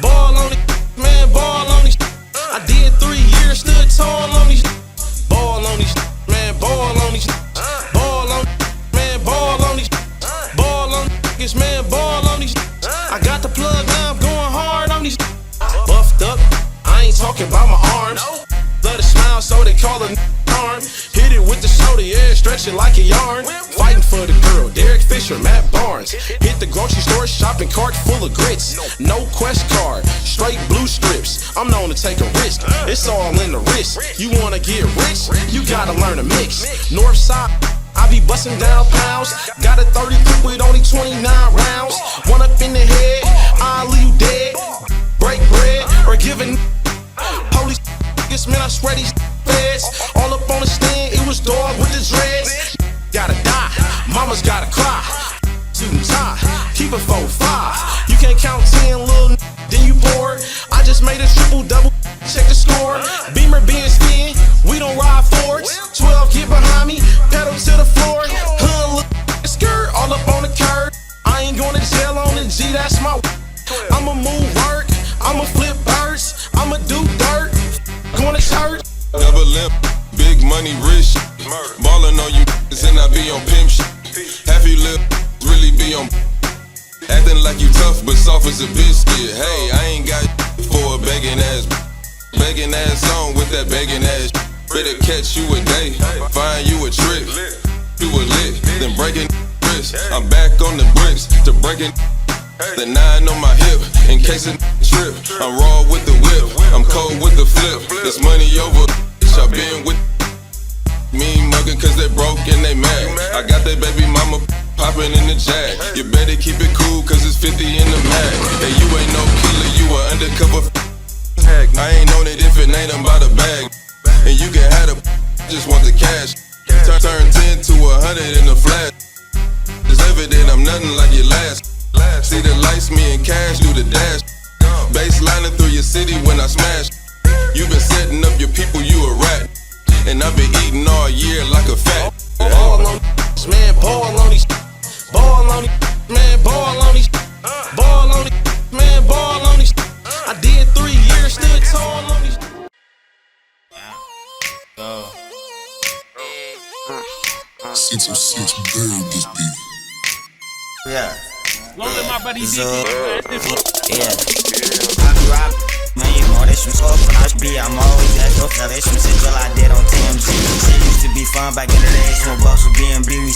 Speaker 7: Ball on these, man, ball on these. I did 3 years, stood tall on these. Ball on these, man, ball on these. Ball on, man, ball on these. Ball on niggas, man, ball on these. I got the plug now, I'm going hard on these. Buffed up, I ain't talking about my arms. Love to smile, so they call it arm. Hit it with the soda, yeah, stretch it like a yarn. Fighting for the girl, Derek Fisher, Matt Barnes. Hit the grocery store, shopping cart full of grits. No quest card, straight blue strips. I'm known to take a risk, it's all in the wrist. You wanna get rich, you gotta learn to mix. North side, I be busting down pounds. Got a 30 clip with only 29 rounds. One up in the head, I'll leave you dead. Break bread, or giving police niggas, man, I swear these feds. All up on the stand, it was dog with the dreads. Gotta die, mama's gotta cry. Suit and tie, keep it 4-5. You can't count 10, little then you pour it. I just made a triple-double, check the score. Beamer being spin, we don't ride Fords. 12 get behind me, pedal to the floor. Hood look skirt, all up on the curb. I ain't going to jail on the G, that's my I'ma move work, I'ma flip birds, I'ma do dirt, going to church.
Speaker 19: Never limp, big money, rich. Ballin' on you and I be on pimp shit. Half you lip, really be on. Acting like you tough, but soft as a biscuit. Hey, I ain't got for a begging ass. Begging ass on with that begging ass. Better catch you a day, find you a trick. You a lit, then breaking wrist. I'm back on the bricks to breaking. The 9 on my hip, in case a trip. I'm raw with the whip, I'm cold with the flip. It's money over, I been with me muggin' cause they broke and they mad. I got that baby mama poppin' in the jag. You better keep it cool cause it's 50 in the mag. Hey, you ain't no killer, you a undercover I ain't on it if it ain't about a bag. And you can have the just want the cash. Turn 10 to 100 in a flash. It's evident I'm nothing like your last. See the lights, me and cash do the dash. Baselining through your city when I smash. You been setting up your people, you a rat. And I've been eating all year like a fat.
Speaker 7: Ball on these, man, ball on these. Ball on these, man, ball on these. Ball on these, man, ball on these. I did 3 years, stood tall on these.
Speaker 20: Since I'm such a bird, this beat.
Speaker 12: Yeah.
Speaker 17: Long as my buddy
Speaker 12: Yeah. I be robbing, man, you know this was up when I should be. I'm always at your this was it till I did on TMZ. Shit used to be fun back in the days when bucks with BNB. We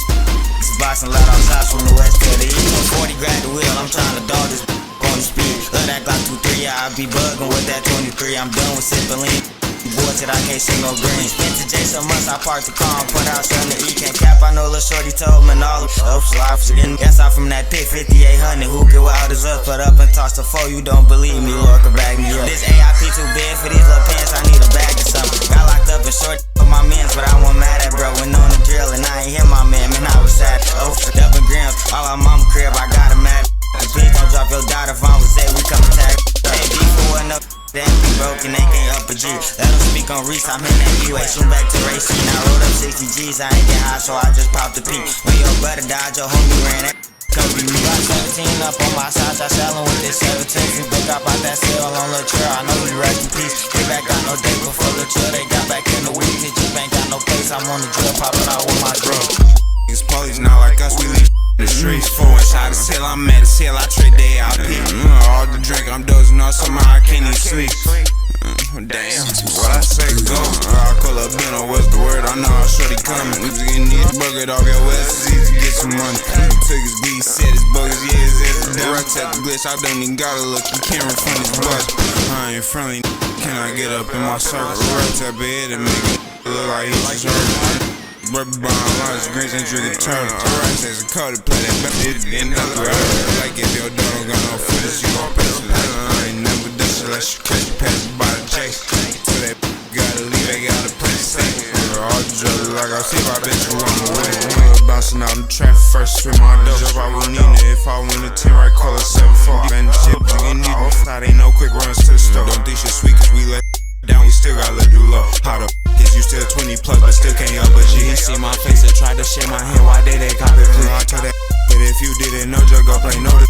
Speaker 12: boxing loud outside from the west to the east. 40 grab the wheel, I'm trying to dog this on the speed. Love that Glock 2-3, yeah, I be bugging with that 23. I'm done with sipping lean. Boy said I can't see no green. Spent to J so much I parked the car and put out something to eat. Can't cap, I know lil' shorty told me all the self-slops again. Guess I'm from that pit 5800. Who get wild as us? Put up and toss the foe. You don't believe me, Lord can bag me up. This AIP too big for these little pants. I need a bag or something. Got locked up and short for my mans, but I wasn't mad at bro. Went on the drill and I ain't hit my man. Man, I was sad. Dubbing grams, all our mama crib. I got a mad. Please don't drop your daughter. If I'm with Zay, we come attack. Ain't before enough. That be broken, they can't up a G. Let them speak on Reese, I'm in that U.A. Soon back to racing. I rolled up 60 G's, I ain't get high, so I just popped the P. When your brother died, your homie ran that. Could be me. Got 17 up on my side, I sellin' with this 17. We broke up out that sale on Lil' Trail, I know you rest in peace. They back got no day before Lil' Trail, they got back in the weeds. It just ain't got no place, I'm on the drill, poppin' out with my drill.
Speaker 21: Niggas police not like us, we leave the streets for inside the cell, I'm at the cell, I trade day out here. All the drink, I'm dozing off, somehow I can't even sleep. Damn, what I say go. I call up Benno, what's the word? I know I'm shorty coming. We getting these bucket off your west, it's easy to get some money. Took his beat, said his bogus, yeah, it's the right at the glitch. I don't even gotta look, you can't refund his butt. I ain't friendly, can I get up in my circle? Right type of head and make it look like he's hurt. Rubber bond lines, greens and drinking turtle. Alright, says a code to play that back. It's getting another like if your dog don't got no footage, you gon' pass it. I ain't never done shit like you catch you pass by the chase. So they gotta leave, they gotta play safe. All the drugs like I see, I bet you on the way. Bouncing out in traffic, first swim my dope. I wouldn't need it if I win the 10 right, call it 7-4. And the shit, you can need it. Ain't no quick runs to the store. Don't think shit sweet, cause we see my face and tried to shake my hand. Why they copy play? I told that but if you didn't know, just go play notice.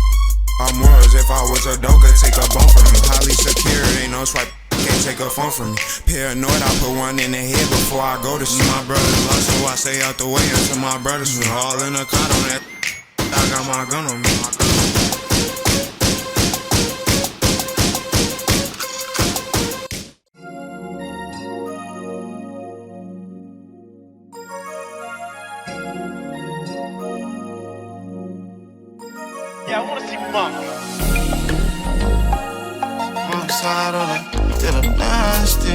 Speaker 21: I'm worse if I was a dog, could take a bone from me. Highly secure, ain't no swipe, can't take a phone from me. Paranoid, I put one in the head before I go to see my brothers lost, so I stay out the way until my brothers swim. All in a cot on that, I got my gun on me.
Speaker 2: Yeah, I wanna see mama.
Speaker 8: Wrong side of the to the nasty.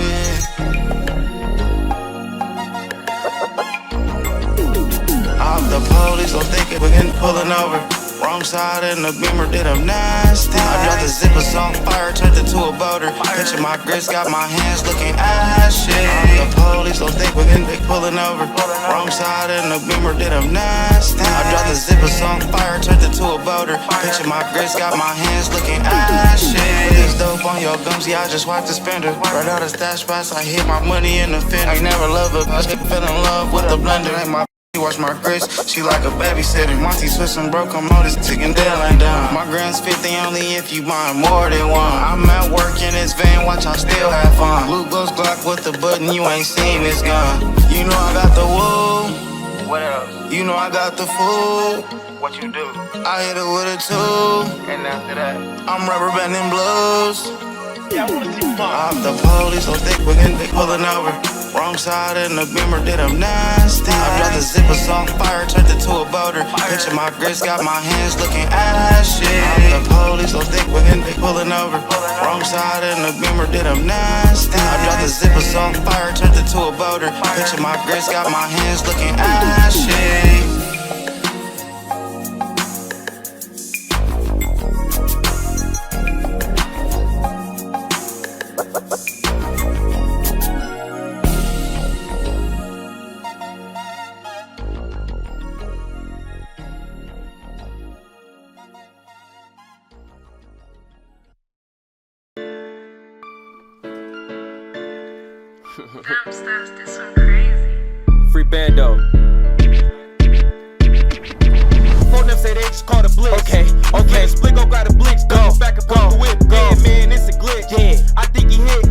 Speaker 8: All the police don't think it, we're getting pulling over. Wrong side in the beamer, did I'm nasty. I dropped the zippers on fire, turned it to a boater. Picture my grits, got my hands looking ashy. The police don't think we're getting big pulling over. Wrong side in the beamer, did I'm nasty. I dropped the zippers on fire, turned it to a boater. Picture my grits, got my hands looking ashy. Put this dope on your gums, yeah, I just wiped the spender. Right out of stash spots, I hit my money in the fender. I never loved her, I fell in love with the blender. Ain't my she watch my grits, she like a babysitter. Monty twistin' broke, I'm on this ticking deadline down. My grand's 50 only if you buy more than one. I'm at work in this van, watch I still have fun. Blue Ghost Glock with the button, you ain't seen this gun. You know I got the woo. What else? You know I got the food. What you do? I hit it with a 2. And after that, I'm rubber banding blues. Yeah, I wanna see off the police, so thick we're getting pulling over. Wrong side in the beamer, did I'm nasty. I dropped the zippers on fire, turned it to a boater. Picture my grits, got my hands looking ashy. I'm the police, so thick we're getting pulling over. Wrong side in the beamer, did I'm nasty. I dropped the zippers on fire, turned it to a boater. Picture my grits, got my hands looking ashy.
Speaker 1: Free bando. Phone them say they just called a blitz. Okay. Split go grab a blitz. Go back and pump the whip. Go. Yeah, man, it's a glitch. Yeah. I think he hit.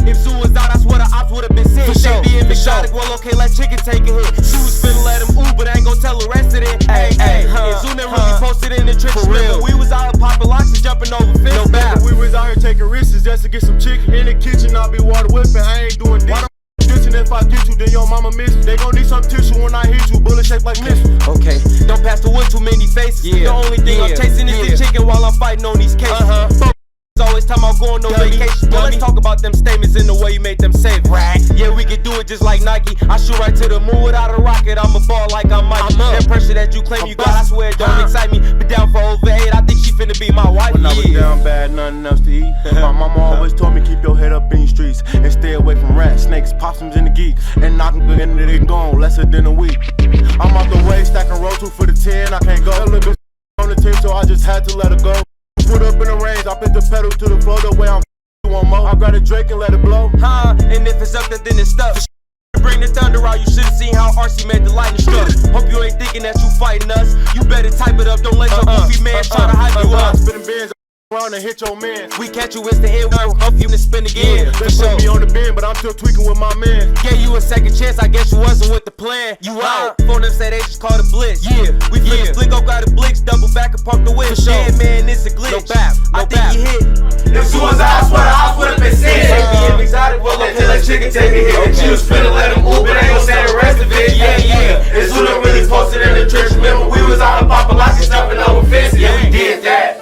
Speaker 1: If Sue was out, I swear the ops would've been sick. For sure. Be in exotic. Well, okay, let chicken take a hit. Sue was finna let him ooh, but I ain't gon' tell the rest of it. Hey. And Sue never really posted in the trenches. For real. We was out here popping locks and jumping over fences. No bad.
Speaker 22: We was out here taking risks just to get some chicken. In the kitchen, I'll be water whipping. I ain't doing this. If I get you, then your mama miss. They gon' need some tissue when I hit you. Bullet shaped like missiles.
Speaker 1: Okay, don't pass the wood, too many faces. The only thing I'm chasing is the chicken while I'm fighting on these cases. Always time I'm going on vacation. Well, let's talk about them statements and the way you make them save. Right. Yeah, we can do it just like Nike. I shoot right to the moon without a rocket. I'm a ball like I'm Mike. That pressure that you claim you got, I swear it don't excite me. But down for over 8, I think she finna be my wife.
Speaker 22: When I was down bad, nothing else to eat. My mama always told me keep your head up in the streets and stay away from rats, snakes, possums, and the geeks. And knock them in and they gone lesser than a week. I'm out the way, stacking roll 2 for the 10. I can't go. That little bitch on the 10, so I just had to let her go. Put up in the range, I put the pedal to the floor the way I'm one more. I grab a Drake and let it blow.
Speaker 1: And if it's up there, then it's stuff. Bring the thunder out, you should've seen how RC made the lightning struck. Hope you ain't thinking that you fighting us. You better type it up, don't let your goofy man try to hype you up.
Speaker 22: Spinning bins around and hit your man.
Speaker 1: We catch you, it's the end, we'll help you to spin again.
Speaker 22: They put me on the bend, but I'm still tweaking with my man.
Speaker 1: Gave you a second chance, I guess you wasn't with the plan. You out. Phone them say they just called a blitz. We finna split, go grab a blitz, double back and pump the whip. Yeah, man, it's a glitch. I think he hit.
Speaker 21: If Sue was out, I swear the ops would've been sick. Be exotic, well, okay, let chicken take a hit. She was finna let him ooh, but ain't gon' say the rest of it. Yeah. And Sue done really posted in the church. Remember, we was out here popping locks and stuffing over fences. Yeah, we did that.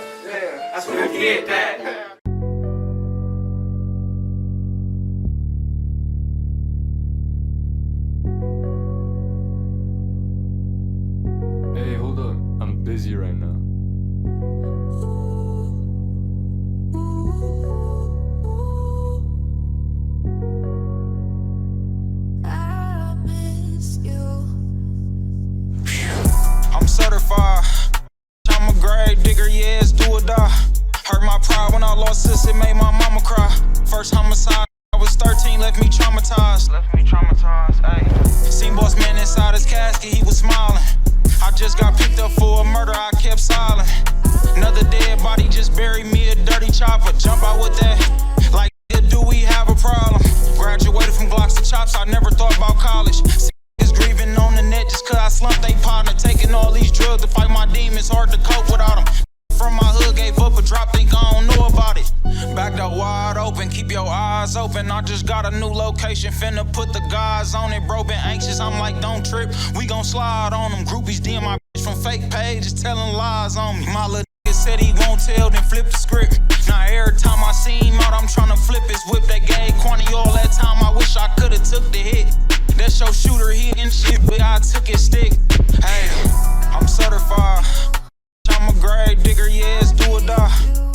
Speaker 21: That's what we did that.
Speaker 23: Hey, hold up. I'm busy right now.
Speaker 21: I'm certified. I'm a grave digger, yeah, it's do or die. Hurt my pride when I lost sis, it made my mama cry. First homicide, I was
Speaker 4: was 13, left me traumatized. Ayy. Seen boss man inside his casket, he was smiling. I just got picked up for a murder, I kept silent. Another dead body just buried me, a dirty chopper. Jump out with that, like, do we have a problem? Graduated from Glocks to chops, I never thought about college. Is grieving on the net just cause I slumped they partner. Taking all these drugs to fight my demons, hard to cope without them. From my hood, gave up a drop, think I don't know about it. Back door wide open, keep your eyes open. I just got a new location, finna put the guys on it. Bro, been anxious, I'm like, don't trip, we gon' slide on them. Groupies DM my bitch from fake pages, telling lies on me. My little nigga said he won't tell, then flip the script. Now every time I see him out, I'm tryna flip his whip. That gave Quantity all that time, I wish I could've took the hit. That's your shooter, he and shit, but I took his stick. Hey, I'm certified. I'm a grave digger, yeah, it's do or die.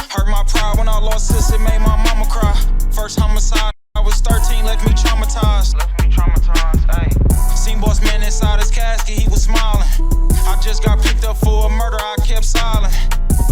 Speaker 4: Hurt my pride when I lost sis, it made my mama cry. First homicide, I was 13, left me traumatized. Ayy. Seen boss man inside his casket, he was smiling. I just got picked up for a murder, I kept silent.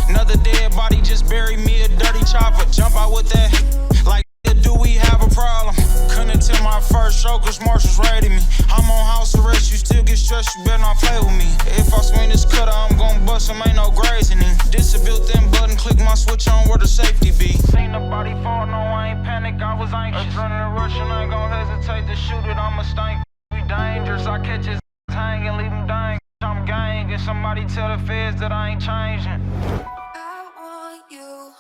Speaker 4: Another dead body just buried me, a dirty chopper. Jump out with that, like, do we have a problem? Couldn't attend my first show cause marshals raided me. I'm on house arrest, you still get stressed, you better not play with me. If I swing this cutter, I'm gon' bust him, ain't no grazing him. Disability them button, click my switch on where the safety be. Seen the body fall, no I ain't panic, I was anxious. Adrenaline rushing, I ain't gon' hesitate to shoot it, I'm a stank. We dangerous, I catch his hang and leave him dying. I'm gang, and somebody tell the feds that I ain't changing. I want you.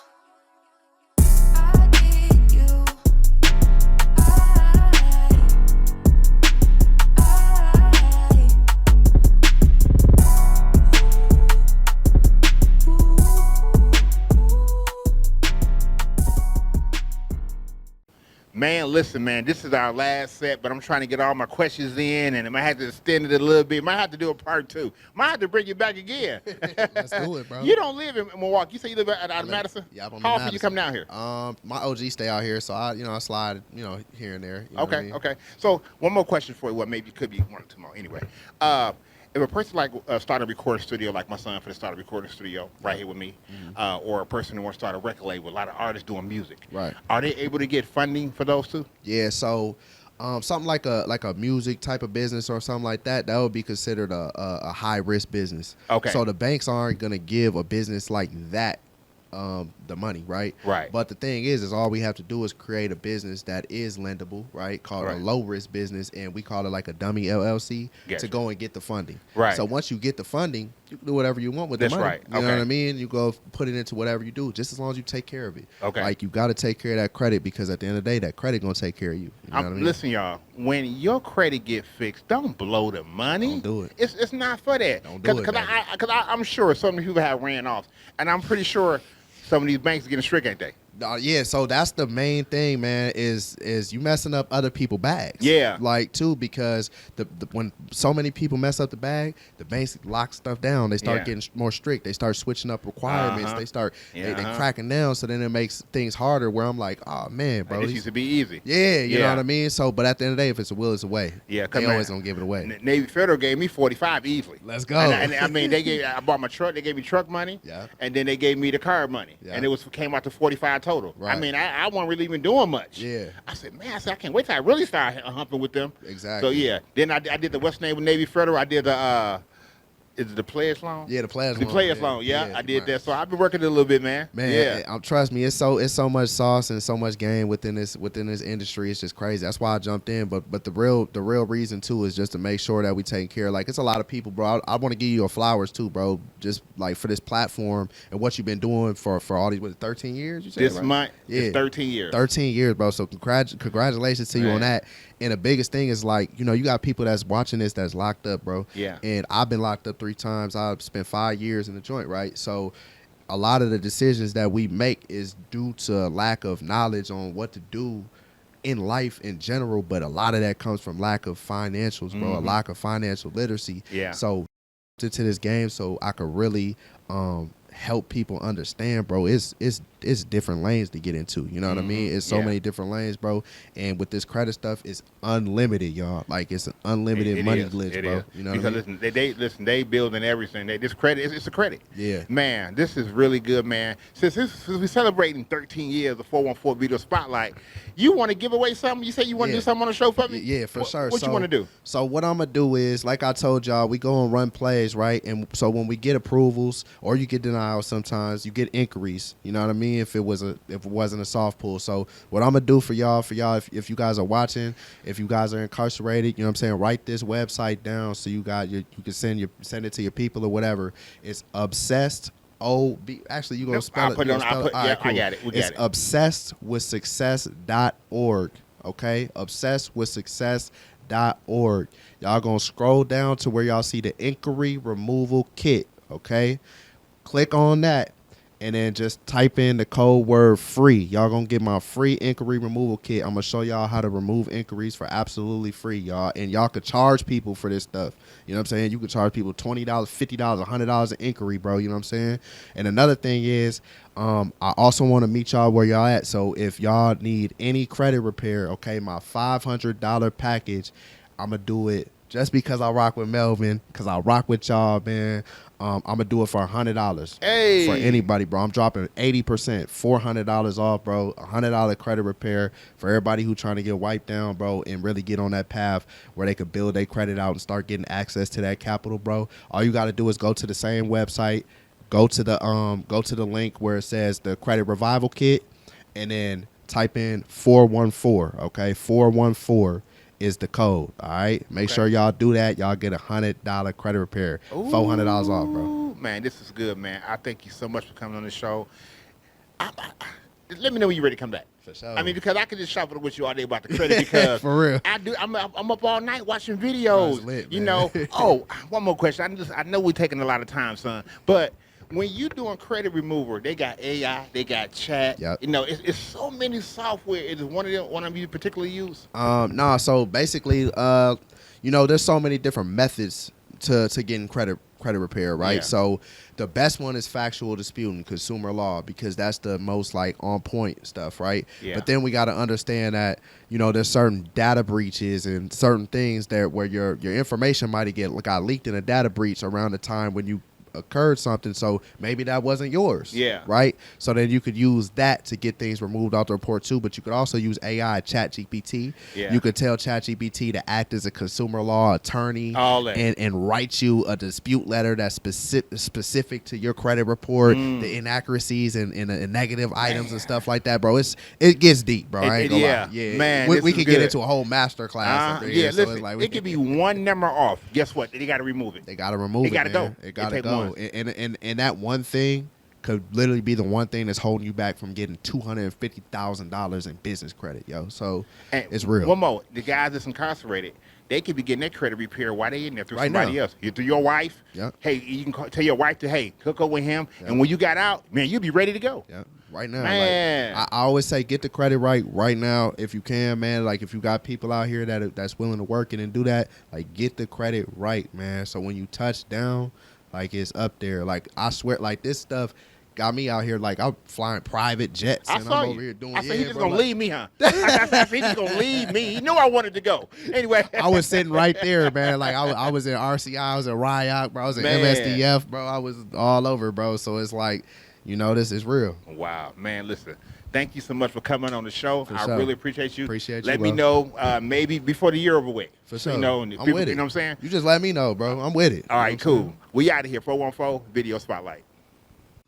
Speaker 2: Man, listen, man, this is our last set, but I'm trying to get all my questions in, and I might have to extend it a little bit. Might have to do a part 2. Might have to bring you back again.
Speaker 3: Let's do it, bro.
Speaker 2: You don't live in Milwaukee. You say you live out of Madison?
Speaker 3: Yeah, I'm
Speaker 2: How often you come down here?
Speaker 3: My OG stay out here, so I slide, here and there. You know what I mean?
Speaker 2: Okay. So one more question for you. Well, maybe it could be 1 or 2 more. Anyway, if a person like start a recording studio, like my son for the start a recording studio right here with me, or a person who wants to start a record label, a lot of artists doing music,
Speaker 3: right?
Speaker 2: Are they able to get funding for those two?
Speaker 3: Yeah. So something like a music type of business or something like that, that would be considered a high risk business.
Speaker 2: Okay.
Speaker 3: So the banks aren't gonna give a business like that the money, right?
Speaker 2: Right.
Speaker 3: But the thing is all we have to do is create a business that is lendable, right? Called a low risk business, and we call it like a dummy LLC to go and get the funding.
Speaker 2: Right.
Speaker 3: So once you get the funding, you can do whatever you want with the money.
Speaker 2: Right.
Speaker 3: You know what I mean? You go put it into whatever you do, just as long as you take care of it.
Speaker 2: Okay.
Speaker 3: Like you got to take care of that credit, because at the end of the day, that credit gonna take care of you. You know what I mean?
Speaker 2: Listen, y'all, when your credit get fixed, don't blow the money.
Speaker 3: Don't do it.
Speaker 2: It's not for that.
Speaker 3: Don't do it.
Speaker 2: Because I'm sure so many people have ran off, and I'm pretty sure some of these banks are getting strict, ain't they?
Speaker 3: Yeah, so that's the main thing, man, is you messing up other people's bags.
Speaker 2: Yeah.
Speaker 3: Like, too, because when so many people mess up the bag, the banks lock stuff down. They start getting more strict. They start switching up requirements. They start they cracking down, so then it makes things harder where I'm like, oh, man, bro.
Speaker 2: Like, this used to be easy.
Speaker 3: Yeah, you know what I mean? So, but at the end of the day, if it's a will, it's a way.
Speaker 2: Yeah,
Speaker 3: they always gonna give it away.
Speaker 2: Navy Federal gave me 45 easily.
Speaker 3: Let's go.
Speaker 2: And I mean, I bought my truck. They gave me truck money.
Speaker 3: Yeah.
Speaker 2: And then they gave me the car money.
Speaker 3: Yeah.
Speaker 2: And it came out to 45 total.
Speaker 3: Right.
Speaker 2: I mean, I wasn't really even doing much.
Speaker 3: Yeah.
Speaker 2: I said, man, I can't wait till I really start humping with them.
Speaker 3: Exactly.
Speaker 2: So yeah. Then I did the West Naval Navy Federal. I did the is it the pledge loan?
Speaker 3: Yeah, the pledge loan.
Speaker 2: The pledge loan. Yeah, I did that. So I've been working it a little bit, man.
Speaker 3: Man, trust me, it's so much sauce and so much game within this industry. It's just crazy. That's why I jumped in. But the real reason too is just to make sure that we take care. Like, it's a lot of people, bro. I want to give you your flowers too, bro. Just like for this platform and what you've been doing for all these 13 years. You said,
Speaker 2: This
Speaker 3: right?
Speaker 2: month,
Speaker 3: yeah,
Speaker 2: it's 13 years.
Speaker 3: 13 years, bro. So congratulations to you on that. And the biggest thing is, like, you got people that's watching this that's locked up, bro.
Speaker 2: Yeah.
Speaker 3: And I've been locked up 3 times. I've spent 5 years in the joint, right? So a lot of the decisions that we make is due to lack of knowledge on what to do in life in general, but a lot of that comes from lack of financials, bro. A lack of financial literacy.
Speaker 2: Yeah.
Speaker 3: So to this game, so I could really help people understand, bro. It's it's different lanes to get into. You know what I mean? It's so many different lanes, bro. And with this credit stuff, it's unlimited, y'all. Like it's an unlimited money glitch, bro. You know what I mean?
Speaker 2: Listen, they building everything. This credit, it's a credit.
Speaker 3: Yeah.
Speaker 2: Man, this is really good, man. Since we're celebrating 13 years of 414 Video Spotlight, you want to give away something? You say you want to do something on the show for me?
Speaker 3: Yeah, for sure.
Speaker 2: What you want to do?
Speaker 3: So what I'm gonna do is, like I told y'all, we go and run plays, right? And so when we get approvals or you get denials, sometimes you get inquiries. You know what I mean? If it wasn't a soft pull. So what I'm gonna do for y'all, if you guys are watching, if you guys are incarcerated, you know what I'm saying, write this website down so you can send it to your people or whatever. It's obsessed. Actually, you gonna spell it.
Speaker 2: I got it.
Speaker 3: It's obsessedwithsuccess.org. Okay, obsessedwithsuccess.org. Y'all gonna scroll down to where y'all see the inquiry removal kit. Okay, click on that and then just type in the code word free. Y'all gonna get my free inquiry removal kit. I'm gonna show y'all how to remove inquiries for absolutely free, y'all. And y'all could charge people for this stuff. You know what I'm saying? You could charge people $20, $50, $100 an inquiry, bro. You know what I'm saying? And another thing is, I also want to meet y'all where y'all at. So if y'all need any credit repair, okay, my $500 package, I'm gonna do it just because I rock with Melvin, because I rock with y'all, man. I'm gonna do it for $100 for anybody, bro. I'm dropping 80%, $400 off, bro. $100 credit repair for everybody who trying to get wiped down, bro, and really get on that path where they could build their credit out and start getting access to that capital, bro. All you got to do is go to the same website, go to the link where it says the credit revival kit, and then type in 414. Okay, 414. Is the code. All right, make sure y'all do that. Y'all get $100 credit repair, $400 off, bro.
Speaker 2: Man, this is good, man. I thank you so much for coming on the show. Let me know when you're ready to come back.
Speaker 3: For sure.
Speaker 2: I mean, because I could just shop with you all day about the credit because
Speaker 3: for real.
Speaker 2: I'm up all night watching videos.
Speaker 3: Lit,
Speaker 2: you know. Oh, one more question. I know we're taking a lot of time, son, but when you doing credit remover, they got AI, they got chat.
Speaker 3: Yep.
Speaker 2: You know, it's so many software. Is one of you particularly use?
Speaker 3: No. So basically, you know, there's so many different methods to getting credit repair, right?
Speaker 2: Yeah.
Speaker 3: So the best one is factual dispute and consumer law because that's the most like on point stuff, right?
Speaker 2: Yeah.
Speaker 3: But then we got to understand that, you know, there's certain data breaches and certain things that where your information might got leaked in a data breach around the time when you occurred something, so maybe that wasn't yours.
Speaker 2: Yeah.
Speaker 3: Right? So then you could use that to get things removed off the report too, but you could also use AI, ChatGPT.
Speaker 2: Yeah.
Speaker 3: You could tell ChatGPT to act as a consumer law attorney and write you a dispute letter that's specific to your credit report, the inaccuracies and negative items and stuff like that, bro. It gets deep, bro. I ain't gonna lie. Yeah.
Speaker 2: Man,
Speaker 3: we could get into a whole master class.
Speaker 2: Yeah, listen, so it could be one number off. Guess what? They got to remove it.
Speaker 3: They got to remove it.
Speaker 2: It got to go.
Speaker 3: It got to go. And that one thing could literally be the one thing that's holding you back from getting $250,000 in business credit, yo. So it's real.
Speaker 2: One more, the guys that's incarcerated, they could be getting their credit repair while they in there through
Speaker 3: right
Speaker 2: somebody
Speaker 3: now.
Speaker 2: else. Through your wife.
Speaker 3: Yep.
Speaker 2: Hey, you can tell your wife to hook up with him, and when you got out, man, you'll be ready to go.
Speaker 3: Yeah. Right now,
Speaker 2: man.
Speaker 3: Like, I always say, get the credit right now if you can, man. Like if you got people out here that's willing to work it and do that, like get the credit right, man. So when you touch down, like it's up there. Like I swear, like this stuff got me out here. Like I'm flying private jets, and I'm over here doing.
Speaker 2: I said he's just gonna leave me, huh? I said he's just gonna leave me. He knew I wanted to go. Anyway,
Speaker 3: I was sitting right there, man. Like I was in RCI, I was in RIOC, bro. I was in MSDF, bro. I was all over, bro. So it's like, you know, this is real.
Speaker 2: Wow, man. Listen. Thank you so much for coming on the show. I really appreciate you.
Speaker 3: Appreciate you.
Speaker 2: Let me know maybe before the year over with.
Speaker 3: For sure.
Speaker 2: You know,
Speaker 3: I'm
Speaker 2: people,
Speaker 3: with it.
Speaker 2: You know what I'm saying?
Speaker 3: You just let me know, bro. I'm with it.
Speaker 2: All right, cool. We out of here. 414 Video Spotlight.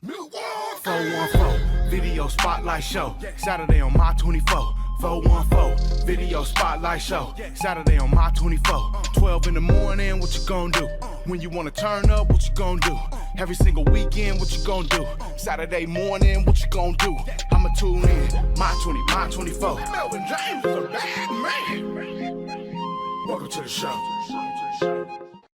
Speaker 18: 414 Video Spotlight Show. Saturday on My 24. 414 Video Spotlight Show. Saturday on My 24. 12 in the morning, what you gonna do? When you wanna turn up, what you gonna do? Every single weekend, what you gonna do? Saturday morning, what you gonna do? I'ma tune in. My 24. Melvin James is a bad man. Welcome to the show.